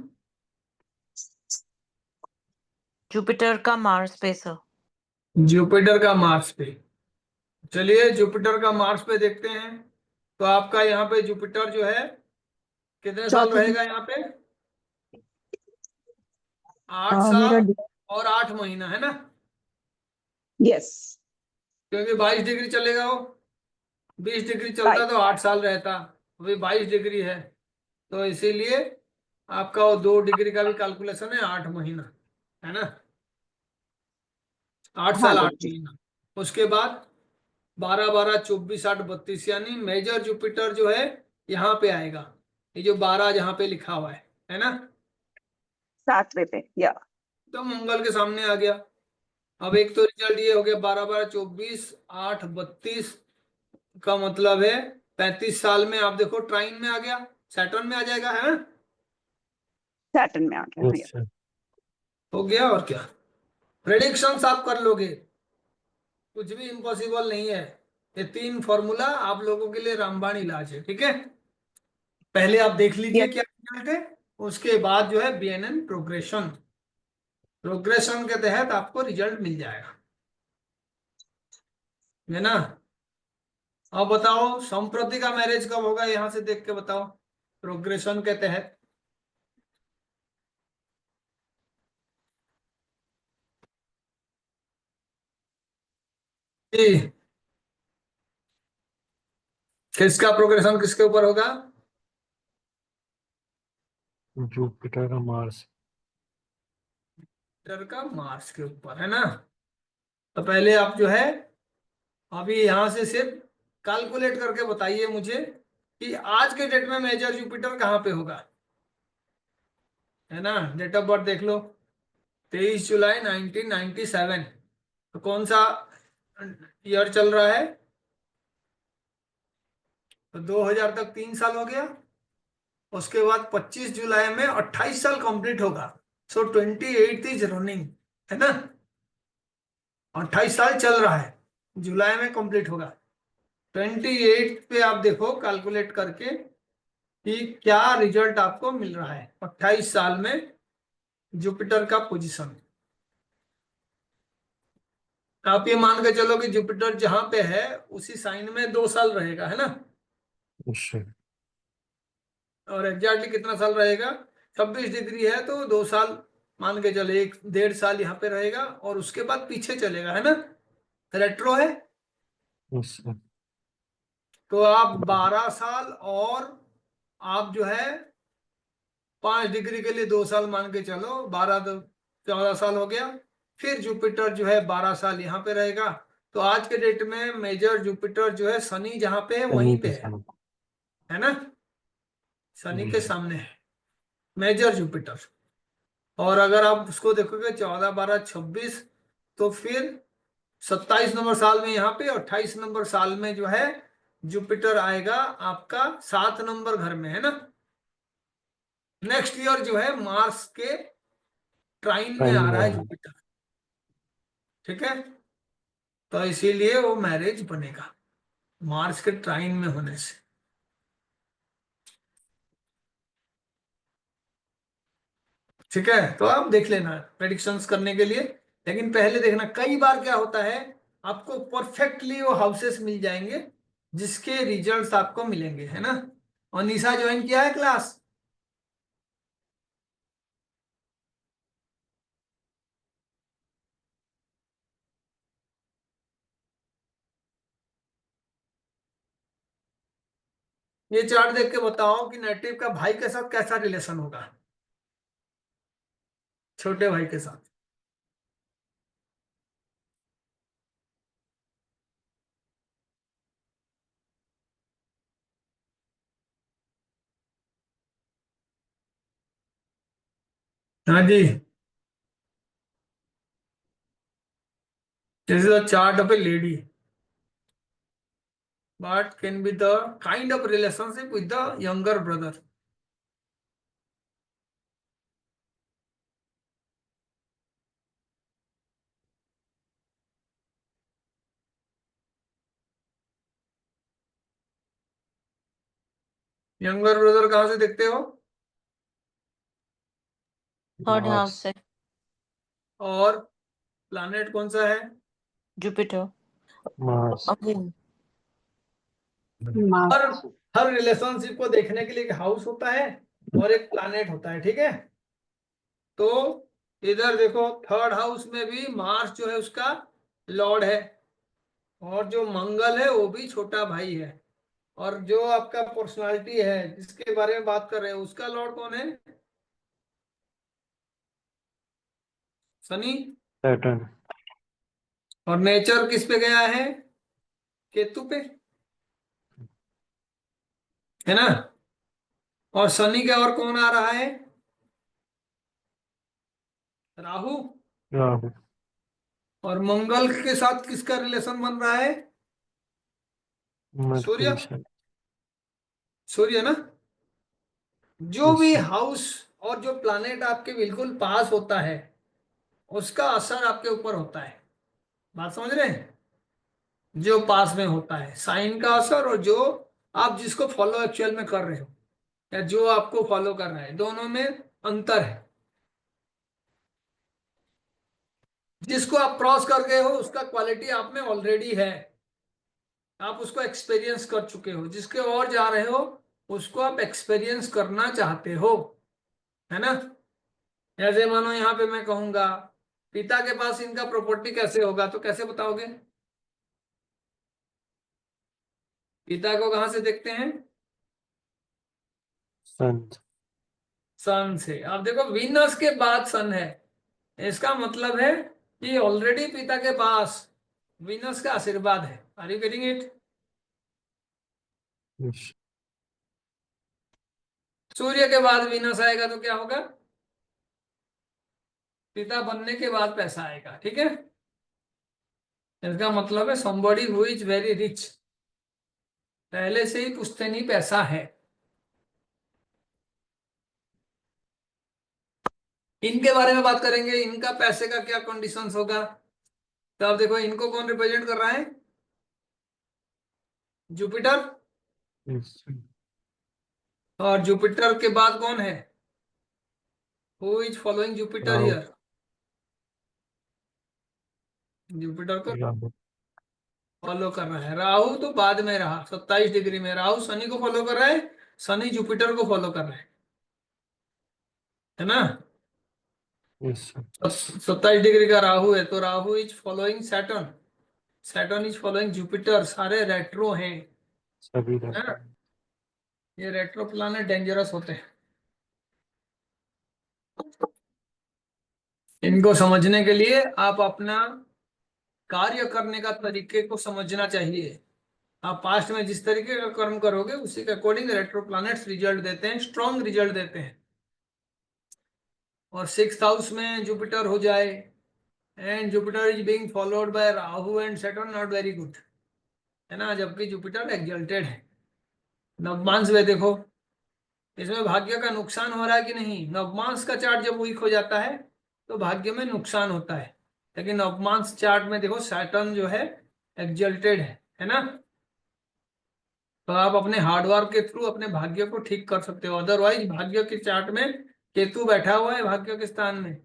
जुपिटर का मार्स पे सर। जुपिटर का मार्स पे। चलिए जुपिटर का मार्स पे देखते हैं। तो आपका यहाँ पे जुपिटर जो है कितने साल रहेगा यहाँ पे? 8 साल और 8 महीना, है ना। यस. क्योंकि 22 डिग्री चलेगा वो। 20 डिग्री चलता तो 8 साल रहता, अभी 22 डिग्री है तो इसीलिए आपका वो 2 डिग्री का भी कैलकुलेशन है, 8 महीना, है ना। 8 साल 8 महीना। उसके बाद 12 12 24 8 32, यानी मेजर जुपिटर जो है यहाँ पे आएगा। ये जो 12 जहाँ पे लिखा हुआ है ना, 7वें पे. या तो मंगल के सामने आ गया। अब एक तो रिजल्ट ये हो गया 12 12 24 8 32 का मतलब है 35 साल में आप देखो ट्राइन में आ गया, सैटर्न में आ जाएगा, है ना। सैटर्न में आ गया. हो गया। और क्या प्रेडिक्शंस आप कर लोगे, कुछ भी इम्पॉसिबल नहीं है। ये 3 फॉर्मूला आप लोगों के लिए रामबाण इलाज है, ठीक है। पहले आप देख लीजिए क्या रिजल्ट है, उसके बाद जो है बीएनएन प्रोग्रेशन के तहत आपको रिजल्ट मिल जाएगा, है ना। अब बताओ संप्रति का मैरिज कब होगा, यहां से देख के बताओ प्रोग्रेशन के तहत। किसका प्रोग्रेशन किसके ऊपर होगा? जुपिटर का मार्स। जुपिटर का मार्स के ऊपर, है ना। तो पहले आप जो है अभी यहां से सिर्फ कैलकुलेट करके बताइए मुझे कि आज के डेट में मेजर जुपिटर कहाँ पे होगा, है ना। डेट ऑफ बर्थ देख लो 23 जुलाई 1997। तो कौन सा ईयर चल रहा है? तो 2000 तक 3 साल हो गया। उसके बाद 25 जुलाई में 28 साल कंप्लीट होगा। सो 28 इज रनिंग, है ना। 28 साल चल रहा है, जुलाई में कंप्लीट होगा। 28 पे आप देखो कैलकुलेट करके कि क्या रिजल्ट आपको मिल रहा है 28 साल में जुपिटर का पोजीशन। आप ये मान के चलो कि जुपिटर जहां पे है उसी साइन में 2 साल रहेगा, है ना। और एग्जैक्टली कितना साल रहेगा? 26 डिग्री है तो 2 साल मान के चले, 1 1.5 साल यहाँ पे रहेगा और उसके बाद पीछे चलेगा, है ना। रेट्रो है, Yes, sir. तो आप 12 साल और आप जो है 5 डिग्री के लिए 2 साल मान के चलो, 14 साल हो गया। फिर जुपिटर जो है 12 साल यहाँ पे रहेगा। तो आज के डेट में मेजर जुपिटर जो है शनि जहाँ पे है वहीं Sunny पे के है साथ। है ना, शनि जी के सर। सामने है मेजर जुपिटर। और अगर आप उसको देखोगे 14, 12, 26, तो फिर 27 नंबर साल में यहाँ पे, 28 नंबर साल में जो है जुपिटर आएगा आपका 7 नंबर घर में, है ना। नेक्स्ट ईयर जो है मार्स के ट्राइन में टाइम आ में रहा है है। जुपिटर, ठीक है। तो इसीलिए वो मैरिज बनेगा मार्स के ट्राइन में होने से। ठीक है, तो आप देख लेना प्रेडिक्शंस करने के लिए। लेकिन पहले देखना, कई बार क्या होता है आपको परफेक्टली वो हाउसेस मिल जाएंगे जिसके रिजल्ट्स आपको मिलेंगे, है ना। और निशा ज्वाइन किया है क्लास? ये चार्ट देख के बताओ कि नेटिव का भाई के साथ कैसा रिलेशन होगा, छोटे भाई के साथ। हाँ जी, this is a chart of a lady, but can be the kind of relationship with the younger brother. Younger brother कहाँ से देखते हो? Third house Mars. से। और प्लैनेट कौन सा है? जुपिटर। मार्स। अभी हर मार्स। हर रिलेशनशिप को देखने के लिए एक हाउस होता है और एक प्लैनेट होता है, ठीक है। तो इधर देखो, थर्ड हाउस में भी मार्स जो है उसका लॉर्ड है, और जो मंगल है वो भी छोटा भाई है। और जो आपका पर्सनालिटी है जिसके बारे में बात कर रहे हैं उसका लॉर्ड कौन है? शनि। सैटर्न। और नेचर किस पे गया है? केतु पे, है ना। और शनि के और कौन आ रहा है? राहु। राहु। और मंगल के साथ किसका रिलेशन बन रहा है? सूर्य। Mercury sir. सूर्य ना। जो यस भी सर। हाउस और जो प्लैनेट आपके बिल्कुल पास होता है उसका असर आपके ऊपर होता है। बात समझ रहे हैं? जो पास में होता है साइन का असर, और जो आप जिसको फॉलो एक्चुअल में कर रहे हो या जो आपको फॉलो कर रहा है, दोनों में अंतर है। जिसको आप क्रॉस कर गए हो उसका क्वालिटी आप में ऑलरेडी है, आप उसको एक्सपीरियंस कर चुके हो। जिसके और जा रहे हो उसको आप एक्सपीरियंस करना चाहते हो, है ना। जैसे मानो यहाँ पे मैं कहूंगा पिता के पास इनका प्रॉपर्टी कैसे होगा, तो कैसे बताओगे? पिता को कहाँ से देखते हैं? सन। सन से। आप देखो वीनस के बाद सन है, इसका मतलब है कि ऑलरेडी पिता के पास वीनस का आशीर्वाद है। Are you getting it? Yes. Surya के बाद वीनस आएगा तो क्या होगा? पिता बनने के बाद पैसा आएगा, ठीक है। इसका मतलब है somebody who is very rich, पहले से ही पुश्तैनी पैसा है। इनके बारे में बात करेंगे, इनका पैसे का क्या कंडीशंस होगा। तो आप देखो इनको कौन रिप्रेजेंट कर रहा है? जुपिटर। Yes sir. और जुपिटर के बाद कौन है? Who is following Jupiter Rahu. Here? Jupiter को राहु। फॉलो कर रहा है राहु, तो बाद में रहा 27 डिग्री में राहु शनि को फॉलो कर रहा है, शनि जुपिटर को फॉलो कर रहा है ना। Yes sir. 27 डिग्री का राहु है, तो Rahu is following Saturn. Saturn is following Jupiter, सारे रेट्रो हैं, सभी है ना? रहते ये रेट्रो प्लैनेट डेंजरस होते हैं। इनको समझने के लिए आप अपना कार्य करने का तरीके को समझना चाहिए। आप पास्ट में जिस तरीके का कर्म करोगे उसी के अकॉर्डिंग रेट्रो प्लैनेट्स रिजल्ट देते हैं, स्ट्रॉन्ग रिजल्ट देते हैं। और 6th हाउस में जुपिटर हो जाए and Jupiter is being followed by Rahu and Saturn, not very good, है ना? जबकि जुपिटर एक्सल्टेड है। नवमांस में देखो, इसमें भाग्य का नुकसान हो रहा है कि नहीं? नवमांस का चार्ट जब वीक हो जाता है तो भाग्य में नुकसान होता है, लेकिन नवमांस चार्ट में देखो सैटर्न जो है एक्सल्टेड है ना? तो आप अपने हार्डवर्क के थ्रू अपने भाग्य को ठीक कर सकते हो। अदरवाइज भाग्य के चार्ट में केतु बैठा हुआ है भाग्य के स्थान में,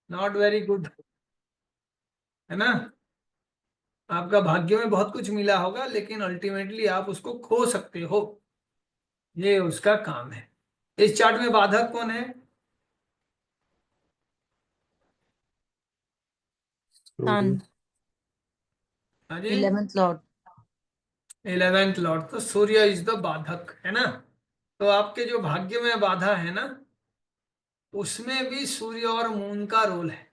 नॉट वेरी गुड, है ना? आपका भाग्य में बहुत कुछ मिला होगा लेकिन अल्टीमेटली आप उसको खो सकते हो, ये उसका काम है। इस चार्ट में बाधक कौन है? सन, हाँ जी, 11th लॉर्ड। 11th लॉर्ड, तो सूर्य इज द बाधक, है ना? तो आपके जो भाग्य में बाधा है ना, उसमें भी सूर्य और मून का रोल है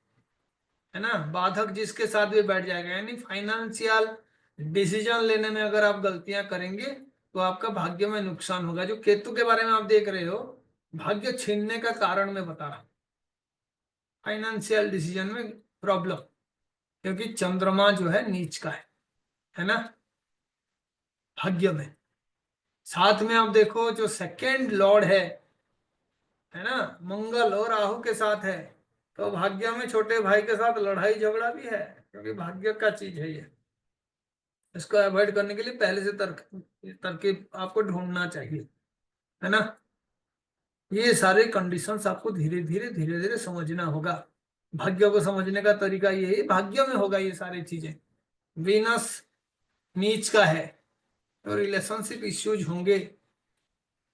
ना? बाधक जिसके साथ भी बैठ जाएगा, यानी फाइनेंशियल डिसीजन लेने में अगर आप गलतियां करेंगे तो आपका भाग्य में नुकसान होगा। जो केतु के बारे में आप देख रहे हो, भाग्य छीनने का कारण मैं बता रहा हूं, फाइनेंशियल डिसीजन में प्रॉब्लम, क्योंकि चंद्रमा जो है नीच का है ना, भाग्य में। साथ में आप देखो जो सेकेंड लॉर्ड है ना, मंगल और राहु के साथ है, तो भाग्य में छोटे भाई के साथ लड़ाई झगड़ा भी है, क्योंकि भाग्य का चीज है ये। इसको अवॉइड करने के लिए पहले से तरकीब आपको ढूंढना चाहिए, है ना? ये सारे कंडीशंस आपको धीरे धीरे समझना होगा। भाग्य को समझने का तरीका ये है, भाग्य में होगा ये सारी चीजें। वीनस नीच का है तो रिलेशनशिप इश्यूज होंगे,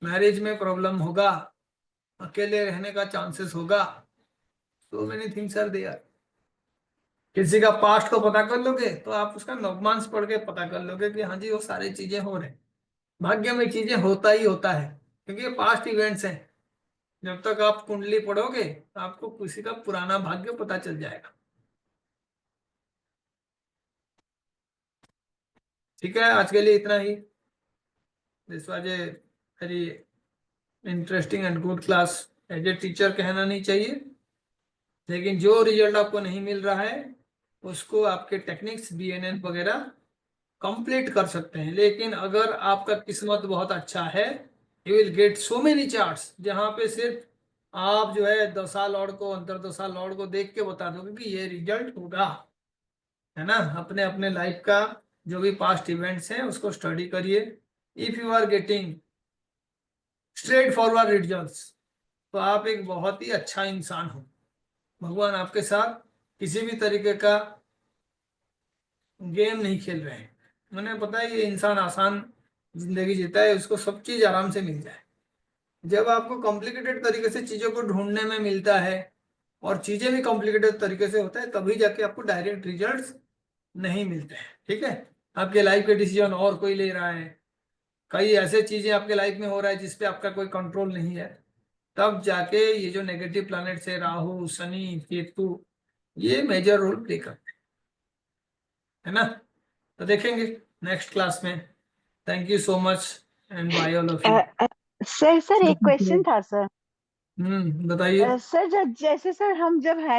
मैरिज में प्रॉब्लम होगा, अकेले रहने का चांसेस होगा, so many things are there. किसी का पास्ट को पता कर लोगे तो आप उसका नवमांश पढ़ के पता कर लोगे कि हाँ जी वो सारी चीजें हो रही। भाग्य में चीजें होता ही होता है, क्योंकि ये पास्ट इवेंट्स हैं। जब तक आप कुंडली पढ़ोगे तो आपको किसी का पुराना भाग्य पता चल जाएगा। ठीक है, आज के लिए इतना ही। This was a very interesting and good class. As a teacher कहना नहीं चाहिए, लेकिन जो रिजल्ट आपको नहीं मिल रहा है उसको आपके टेक्निक्स BNN वगैरह कंप्लीट कर सकते हैं। लेकिन अगर आपका किस्मत बहुत अच्छा है, you will get so many charts जहां पे सिर्फ आप जो है दशा लॉर्ड को, अंतरदशा लॉर्ड को देख के बता दोगे कि ये रिजल्ट होगा, है ना? अपने अपने लाइफ का जो भी पास्ट इवेंट्स हैं उसको स्टडी करिए। If you are getting straightforward results तो आप एक बहुत ही अच्छा इंसान हो। भगवान आपके साथ किसी भी तरीके का गेम नहीं खेल रहे हैं। उन्हें पता है ये इंसान आसान जिंदगी जीता है, उसको सब चीज आराम से मिल जाए। जब आपको कॉम्प्लिकेटेड तरीके से चीजों को ढूंढने में मिलता है और चीजें भी कॉम्प्लिकेटेड तरीके से होता है, तभी जाके आपको डायरेक्ट रिजल्ट्स नहीं मिलते हैं। ठीक है, आपके लाइफ के डिसीजन और कोई ले रहा है, कई ऐसे चीजें आपके लाइफ में हो रहा है जिसपे आपका कोई कंट्रोल नहीं है, तब जाके ये जो नेगेटिव प्लैनेट्स है राहु शनि केतु, ये मेजर रोल प्ले करते हैं, है ना? तो देखेंगे नेक्स्ट क्लास में। Thank you so much and bye all of you. Sir एक क्वेश्चन था सर। बताइए। सर जैसे सर हम जब